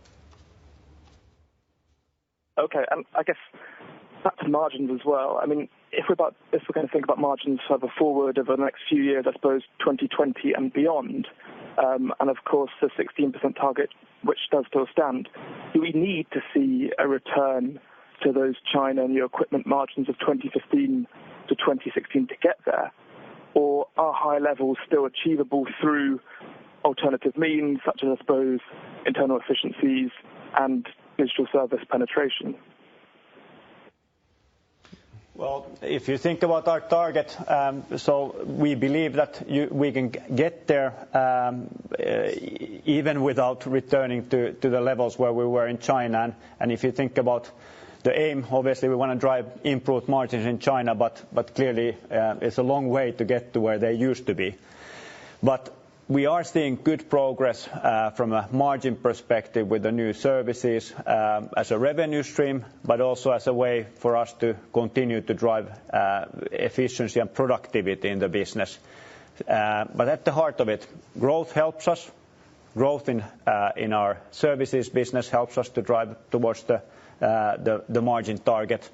Okay, and I guess back to margins as well. I mean, if we're going to think about margins further forward over the next few years, I suppose 2020 and beyond, and of course the 16% target, which does still stand, do we need to see a return to those China new equipment margins of 2015 to 2016 to get there? Or are high levels still achievable through alternative means, such as, I suppose, internal efficiencies and digital service penetration? Well, if you think about our target, so we believe that we can get there even without returning to the levels where we were in China. And if you think about The aim, obviously, we want to drive improved margins in China, but clearly it's a long way to get to where they used to be. But we are seeing good progress from a margin perspective with the new services as a revenue stream, but also as a way for us to continue to drive efficiency and productivity in the business. But at the heart of it, growth helps us. Growth in our services business helps us to drive towards the margin target.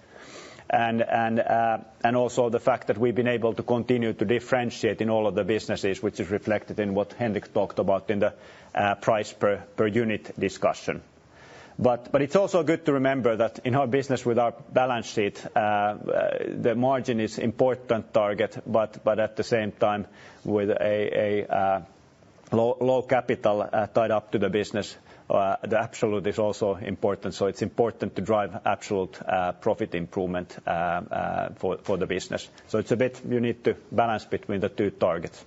And also the fact that we've been able to continue to differentiate in all of the businesses, which is reflected in what Henrik talked about in the price per unit discussion. But it's also good to remember that in our business with our balance sheet, the margin is important target, but at the same time with a low capital tied up to the business, the absolute is also important. So it's important to drive absolute profit improvement for the business. So it's a bit you need to balance between the two targets.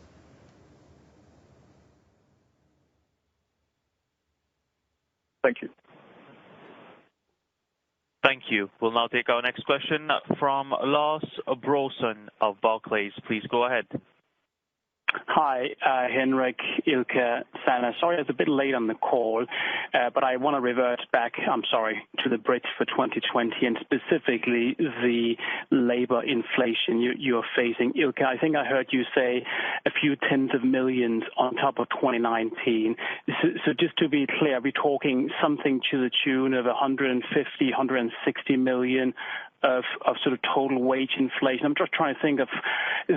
Thank you. Thank you. We'll now take our next question from Lars Brorson of Barclays. Please go ahead. Hi, Henrik, Ilkka, Sanna. Sorry, I was a bit late on the call, but I want to revert back, to the bridge for 2020 and specifically the labor inflation you're facing. Ilkka, I think I heard you say a few tens of millions on top of 2019. So just to be clear, are we talking something to the tune of 150, 160 million of sort of total wage inflation? I'm just trying to think of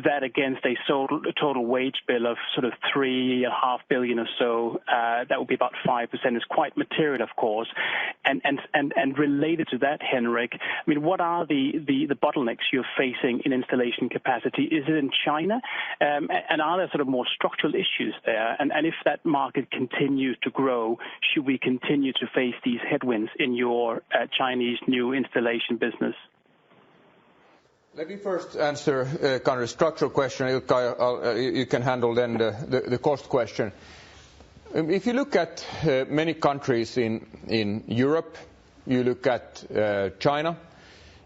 that against a total wage bill of sort of 3.5 billion or so. That would be about 5%. It's quite material, of course. And related to that, Henrik, I mean, what are the bottlenecks you're facing in installation capacity? Is it in China? And are there sort of more structural issues there? And if that market continues to grow, should we continue to face these headwinds in your Chinese new installation business? Let me first answer kind of a structural question. Ilkka, you can handle then the cost question. If you look at many countries in Europe, you look at China,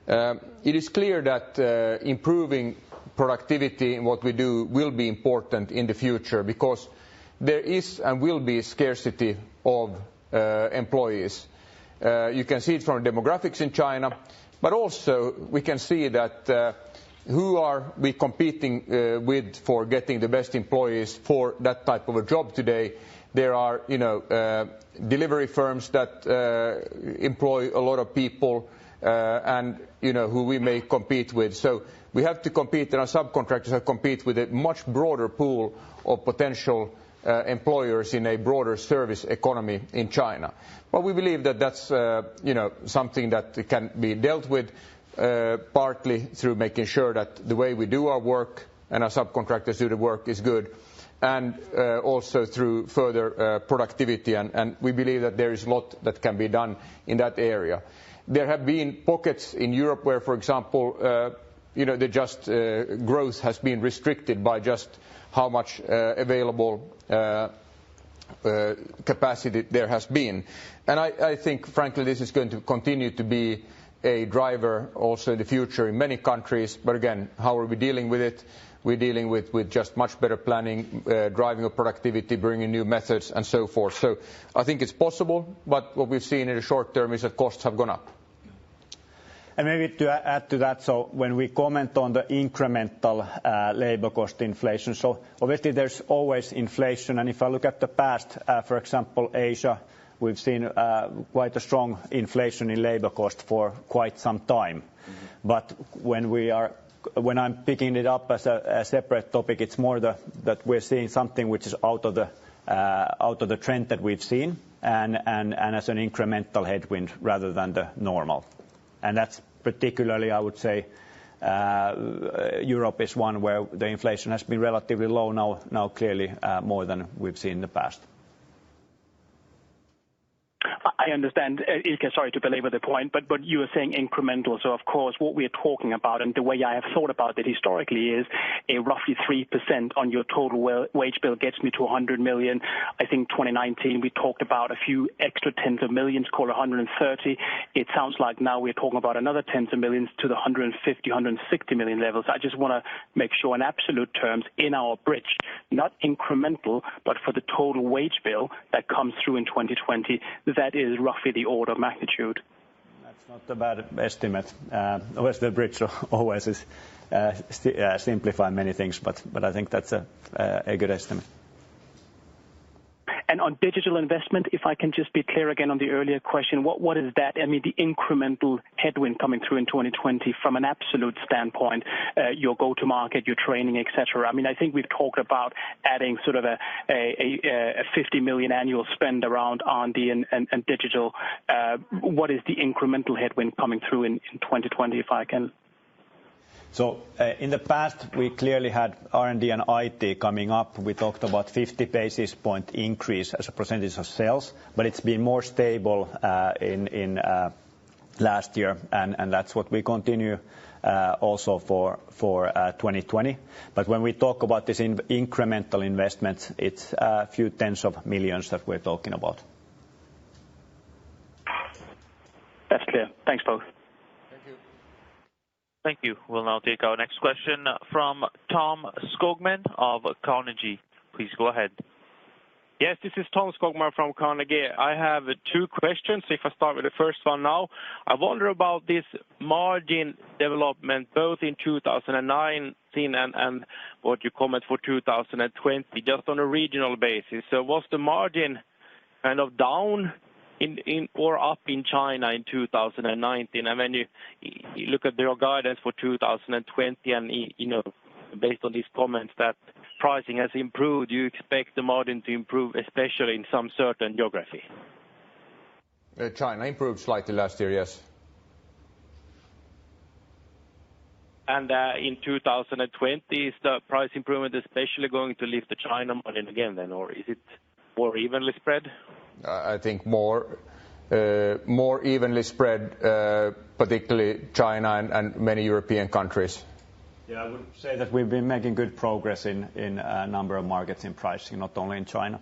it is clear that improving productivity in what we do will be important in the future because there is and will be scarcity of employees. You can see it from demographics in China. But also we can see that who are we competing with for getting the best employees for that type of a job today. There are, delivery firms that employ a lot of people and, who we may compete with. So we have to compete, and our subcontractors have to compete with a much broader pool of potential employers in a broader service economy in China. But we believe that that's something that can be dealt with partly through making sure that the way we do our work and our subcontractors do the work is good, and also through further productivity. And we believe that there is a lot that can be done in that area. There have been pockets in Europe where, for example, the just growth has been restricted by just how much available capacity there has been. And I think, frankly, this is going to continue to be a driver also in the future in many countries. But again, how are we dealing with it? We're dealing with just much better planning, driving of productivity, bringing new methods and so forth. So I think it's possible, but what we've seen in the short term is that costs have gone up. And maybe to add to that, so when we comment on the incremental labor cost inflation, so obviously there's always inflation. And if I look at the past, for example, Asia, we've seen quite a strong inflation in labor cost for quite some time. Mm-hmm. But when I'm picking it up as a separate topic, it's more that we're seeing something which is out of the trend that we've seen and as an incremental headwind rather than the normal. And that's particularly, I would say, Europe is one where the inflation has been relatively low now clearly more than we've seen in the past. I I understand, Ilkka, sorry to belabor the point, but you were saying incremental. So, of course, what we're talking about and the way I have thought about it historically is a roughly 3% on your total wage bill gets me to 100 million. I think 2019 we talked about a few extra tens of millions, call it 130. It sounds like now we're talking about another tens of millions to the 150, 160 million levels. I just want to make sure in absolute terms in our bridge, not incremental, but for the total wage bill that comes through in 2020, that is roughly the order of magnitude. That's not a bad estimate. Always the bridge always is simplify many things, but I think that's a good estimate. And on digital investment, if I can just be clear again on the earlier question, what is that? I mean, the incremental headwind coming through in 2020 from an absolute standpoint, your go-to-market, your training, etc. I mean, I think we've talked about adding sort of a 50 million annual spend around R&D and digital. What is the incremental headwind coming through in 2020, if I can? So in the past, we clearly had R&D and IT coming up. We talked about 50 basis point increase as a percentage of sales, but it's been more stable in last year, and that's what we continue also for 2020. But when we talk about this incremental investments, it's a few tens of millions that we're talking about. That's clear. Thanks, both. Thank you. We'll now take our next question from Tom Skogman of Carnegie. Please go ahead. Yes, this is Tom Skogman from Carnegie. I have two questions. If I start with the first one now, I wonder about this margin development both in 2019 and what you comment for 2020, just on a regional basis. So was the margin kind of down in or up in China in 2019, and when you look at your guidance for 2020, and based on these comments that pricing has improved, do you expect the margin to improve, especially in some certain geography? China improved slightly last year, yes. And in 2020, is the price improvement especially going to lift the China margin again then, or is it more evenly spread? I think more evenly spread, particularly China and many European countries. Yeah, I would say that we've been making good progress in a number of markets in pricing, not only in China.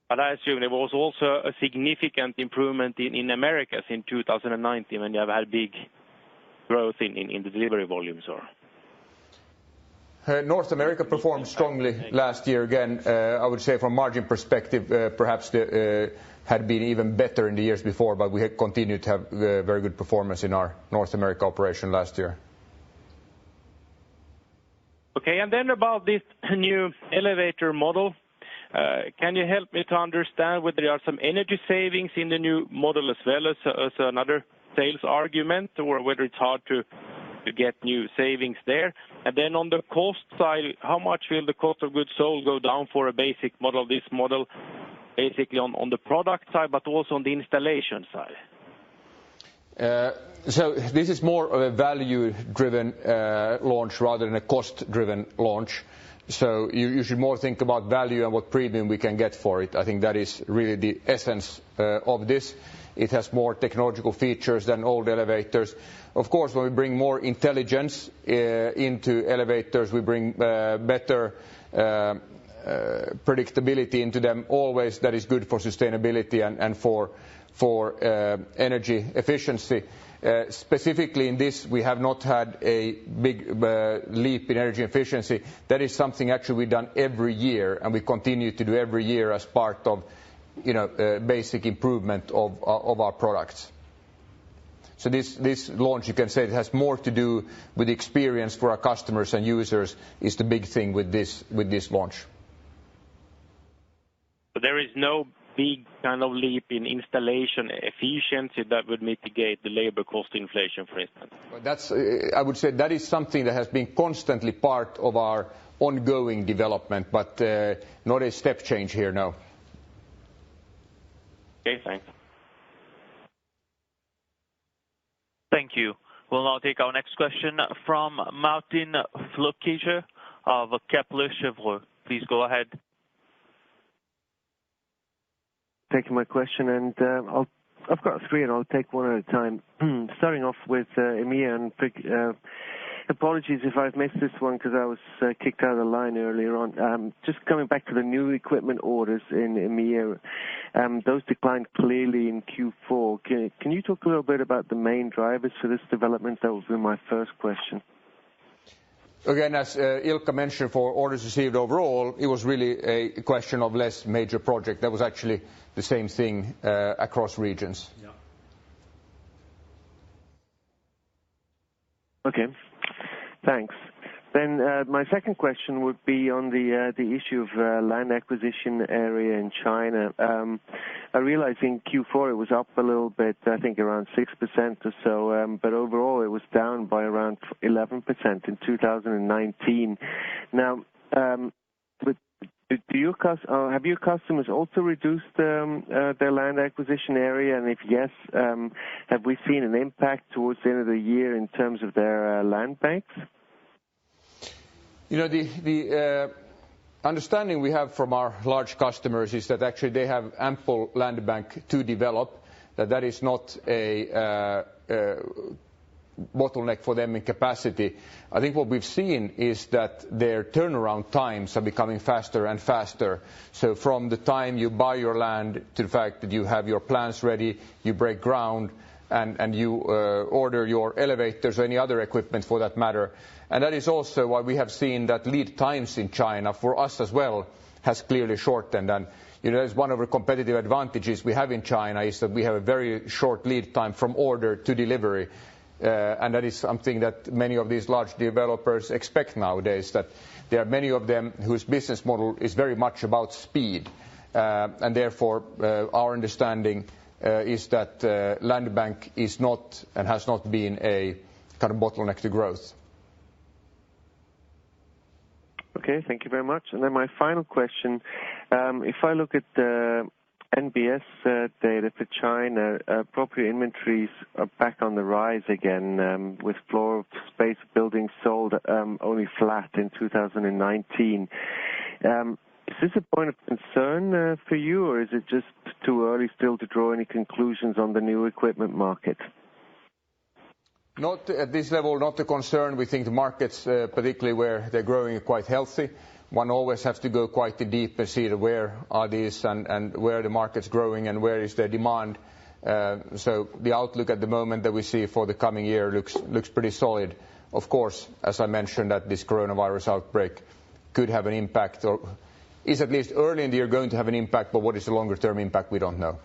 But I assume there was also a significant improvement in Americas in 2019 when you have had big growth in the delivery volumes, or? North America performed strongly last year again. I would say from margin perspective, perhaps had been even better in the years before, but we had continued to have very good performance in our North America operation last year. Okay, and then about this new elevator model, can you help me to understand whether there are some energy savings in the new model as well as another sales argument, or whether it's hard to get new savings there? And then on the cost side, how much will the cost of goods sold go down for a basic model, this model, basically on the product side, but also on the installation side? So this is more of a value-driven launch rather than a cost-driven launch. So you should more think about value and what premium we can get for it. I think that is really the essence of this. It has more technological features than old elevators. Of course, when we bring more intelligence into elevators, we bring better predictability into them. Always that is good for sustainability and for energy efficiency. Specifically in this, we have not had a big leap in energy efficiency. That is something actually we've done every year, and we continue to do every year as part of basic improvement of our products. So this launch, you can say, it has more to do with the experience for our customers and users is the big thing with this launch. But there is no big kind of leap in installation efficiency that would mitigate the labor cost inflation, for instance? I would say that is something that has been constantly part of our ongoing development, but not a step change here, no. Okay, thanks. Thank you. We'll now take our next question from Martin Flueckiger of Kepler Cheuvreux. Please go ahead. taking my question, and I've got three, and I'll take one at a time. Starting off with EMEA, and apologies if I've missed this one because I was kicked out of the line earlier on. Just coming back to the new equipment orders in EMEA, those declined clearly in Q4. Can you talk a little bit about the main drivers for this development? That would be my first question. Again, as Ilkka mentioned, for orders received overall, it was really a question of less major project. That was actually the same thing across regions. Yeah. Okay, thanks. Then my second question would be on the issue of land acquisition area in China. I realize in Q4 it was up a little bit, I think around 6% or so, but overall it was down by around 11% in 2019. Now, have your customers also reduced their land acquisition area? And if yes, have we seen an impact towards the end of the year in terms of their land banks? You know, the understanding we have from our large customers is that actually they have ample land bank to develop, that is not a bottleneck for them in capacity. I think what we've seen is that their turnaround times are becoming faster and faster. So from the time you buy your land to the fact that you have your plans ready, you break ground, and you order your elevators or any other equipment for that matter. And that is also why we have seen that lead times in China, for us as well, has clearly shortened. And you know, that's one of the competitive advantages we have in China, is that we have a very short lead time from order to delivery. And that is something that many of these large developers expect nowadays, that there are many of them whose business model is very much about speed. And therefore, our understanding is that land bank is not and has not been a kind of bottleneck to growth. Okay, thank you very much. And then my final question, if I look at the NBS data for China, property inventories are back on the rise again, with floor space buildings sold only flat in 2019. Is this a point of concern for you, or is it just too early still to draw any conclusions on the new equipment market? Not at this level, not a concern. We think the markets, particularly where they're growing, are quite healthy. One always has to go quite deep and see where are these and where the market's growing and where is their demand. So the outlook at the moment that we see for the coming year looks pretty solid. Of course, as I mentioned, that this coronavirus outbreak could have an impact, or is at least early in the year going to have an impact, but what is the longer term impact, we don't know.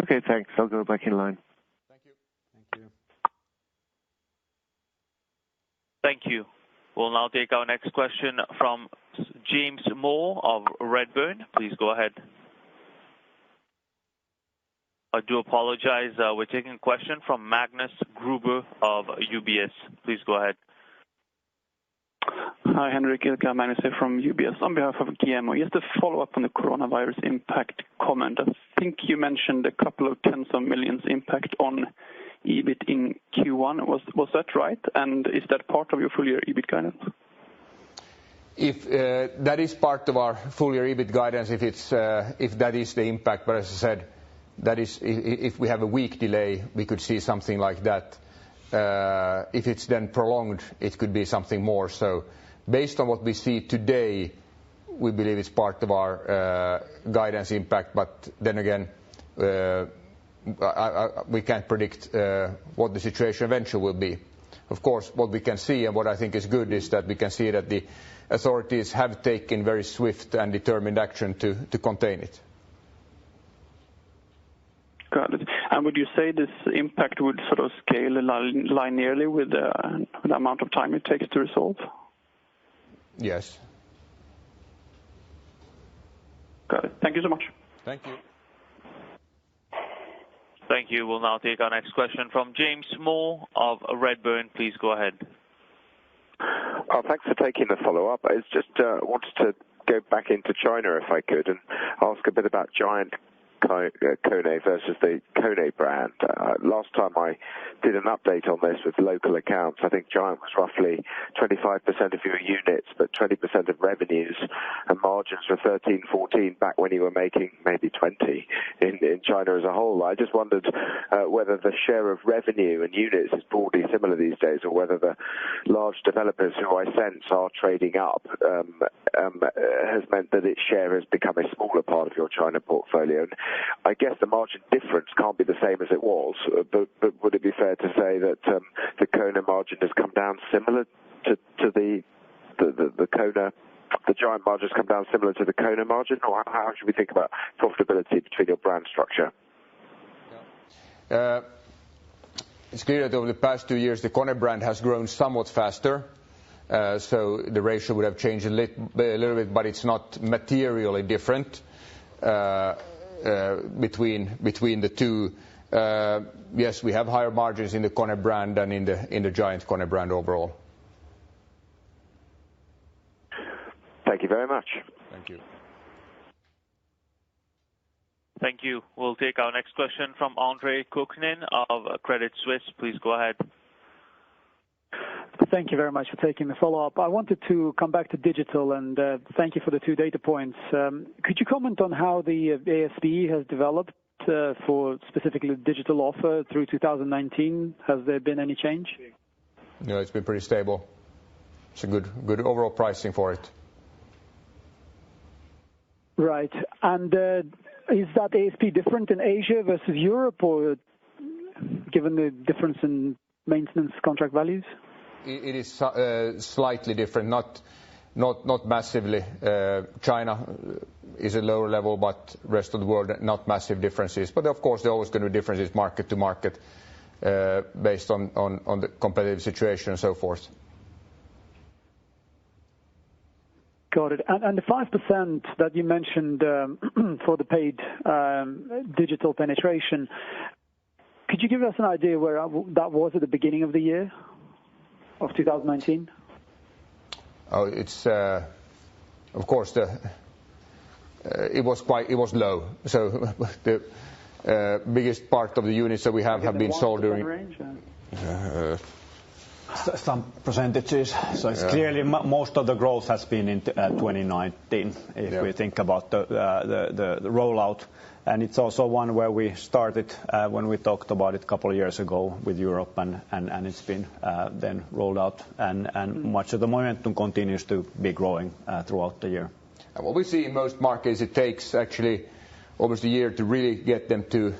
Okay, thanks. I'll go back in line. Thank you. Thank you. Thank you. We'll now take our next question from James Moore of Redburn. Please go ahead. I do apologize. We're taking a question from Magnus Gruber of UBS. Please go ahead. Hi, Henrik, Ilkka, Magnus here from UBS. On behalf of GMO, just to follow up on the coronavirus impact comment. I think you mentioned a couple of tens of millions impact on EBIT in Q1. Was that right? And is that part of your full year EBIT guidance? If that is part of our full year EBIT guidance, if that is the impact, but as I said, that is if we have a week delay, we could see something like that. If it's then prolonged, it could be something more. So based on what we see today, we believe it's part of our guidance impact, but then again, we can't predict what the situation eventually will be. Of course, what we can see and what I think is good is that we can see that the authorities have taken very swift and determined action to contain it. Got it. And would you say this impact would sort of scale linearly with the amount of time it takes to resolve? Yes. Got it. Thank you so much. Thank you. Thank you. We'll now take our next question from James Moore of Redburn. Please go ahead. Thanks for taking the follow-up. I just wanted to go back into China if I could and ask a bit about giant KONE versus the KONE brand. Last time I did an update on this with local accounts, I think Giant was roughly 25% of your units, but 20% of revenues, and margins were 13, 14 back when you were making maybe 20 in China as a whole. I just wondered whether the share of revenue and units is broadly similar these days, or whether the large developers who I sense are trading up has meant that its share has become a smaller part of your China portfolio. And I guess the margin difference can't be the same as it was, but would it be fair to say that the KONE margin has come down similar to the KONE? The Giant margins come down similar to the KONE margin, or how should we think about profitability between your brand structure? It's clear that over the past 2 years the KONE brand has grown somewhat faster, so the ratio would have changed a little bit, but it's not materially different between the two. Yes, we have higher margins in the KONE brand than in the Giant KONE brand overall. Thank you very much. Thank you. Thank you. We'll take our next question from Andre Kukhnin of Credit Suisse. Please go ahead. Thank you very much for taking the follow-up. I wanted to come back to digital, and thank you for the 2 data points. Could you comment on how the ASP has developed for specifically the digital offer through 2019? Has there been any change? No, it's been pretty stable. It's a good overall pricing for it. Right. And is that ASP different in Asia versus Europe, or given the difference in maintenance contract values? It is slightly different, not massively. China is a lower level, but rest of the world not massive differences. But of course there are always going to be differences market to market based on the competitive situation and so forth. Got it. And the 5% that you mentioned for the paid digital penetration, could you give us an idea where that was at the beginning of the year of 2019? Oh, it's of course it was low. So the biggest part of the units that we have been sold during. Range, some percentages. So it's clearly most of the growth has been in 2019 if we think about the rollout. And it's also one where we started when we talked about it a couple of years ago with Europe, and it's been then rolled out, and much of the momentum continues to be growing throughout the year. And what we see in most markets, it takes actually almost a year to really get them to,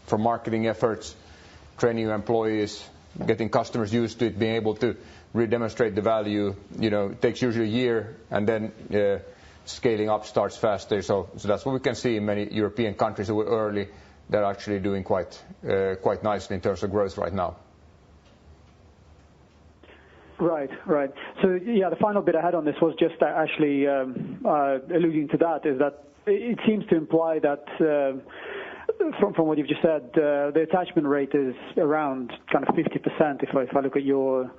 from marketing efforts, training your employees, getting customers used to it, being able to re-demonstrate the value. It takes usually a year, and then scaling up starts faster. So that's what we can see in many European countries that were early. They're actually doing quite nicely in terms of growth right now. Right. So yeah, the final bit I had on this was just actually alluding to that, is that it seems to imply that from what you've just said, the attachment rate is around kind of 50% if I look at your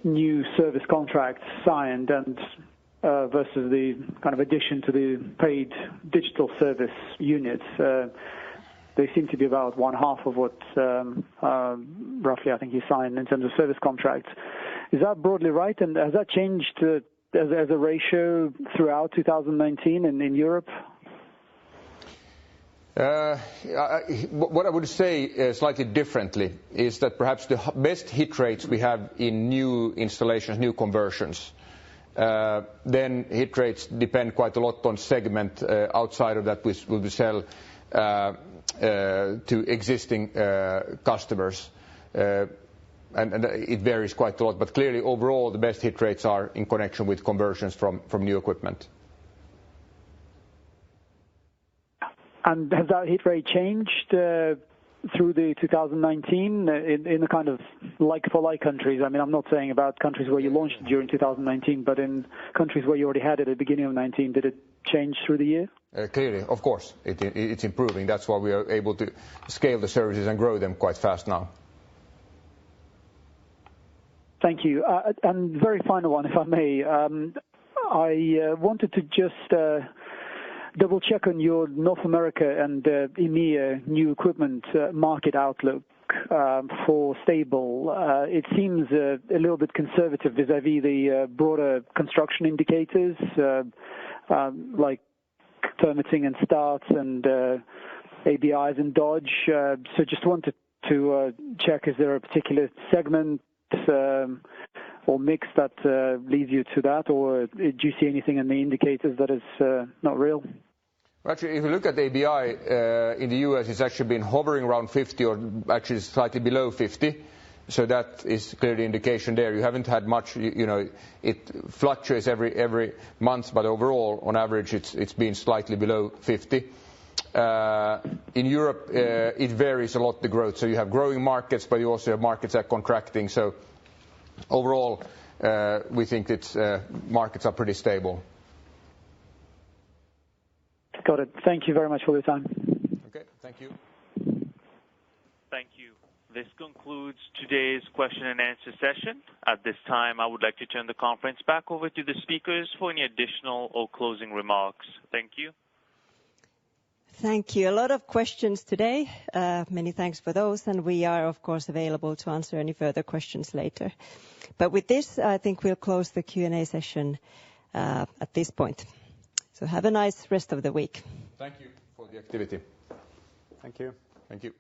new service contracts signed and versus the kind of addition to the paid digital service units. They seem to be about 1/2 of what roughly I think you signed in terms of service contracts. Is that broadly right? And has that changed as a ratio throughout 2019 in Europe? What I would say slightly differently is that perhaps the best hit rates we have in new installations, new conversions. Then hit rates depend quite a lot on segment. Outside of that we sell to existing customers. And it varies quite a lot. But clearly overall the best hit rates are in connection with conversions from new equipment. And has that hit rate changed through the 2019 in the kind of like-for-like countries? I mean, I'm not saying about countries where you launched during 2019, but in countries where you already had it at the beginning of 2019, did it change through the year? Clearly, of course, it's improving. That's why we are able to scale the services and grow them quite fast now. Thank you. And very final one, if I may. I wanted to just double check on your North America and EMEA new equipment market outlook for stable. It seems a little bit conservative vis-à-vis the broader construction indicators like permitting and starts and ABIs and Dodge. So just wanted to check, is there a particular segment or mix that leads you to that, or do you see anything in the indicators that is not real? Actually, if you look at the ABI in the US, it's actually been hovering around 50 or actually slightly below 50. So that is clearly indication there. You haven't had much, it fluctuates every month, but overall, on average, it's been slightly below 50. In Europe, it varies a lot, the growth. So you have growing markets, but you also have markets that are contracting. So overall, we think markets are pretty stable. Got it. Thank you very much for your time. Okay, thank you. Thank you. This concludes today's question and answer session. At this time, I would like to turn the conference back over to the speakers for any additional or closing remarks. Thank you. Thank you. A lot of questions today. Many thanks for those, and we are, of course, available to answer any further questions later. But with this, I think we'll close the Q&A session at this point. So have a nice rest of the week. Thank you for the activity. Thank you. Thank you.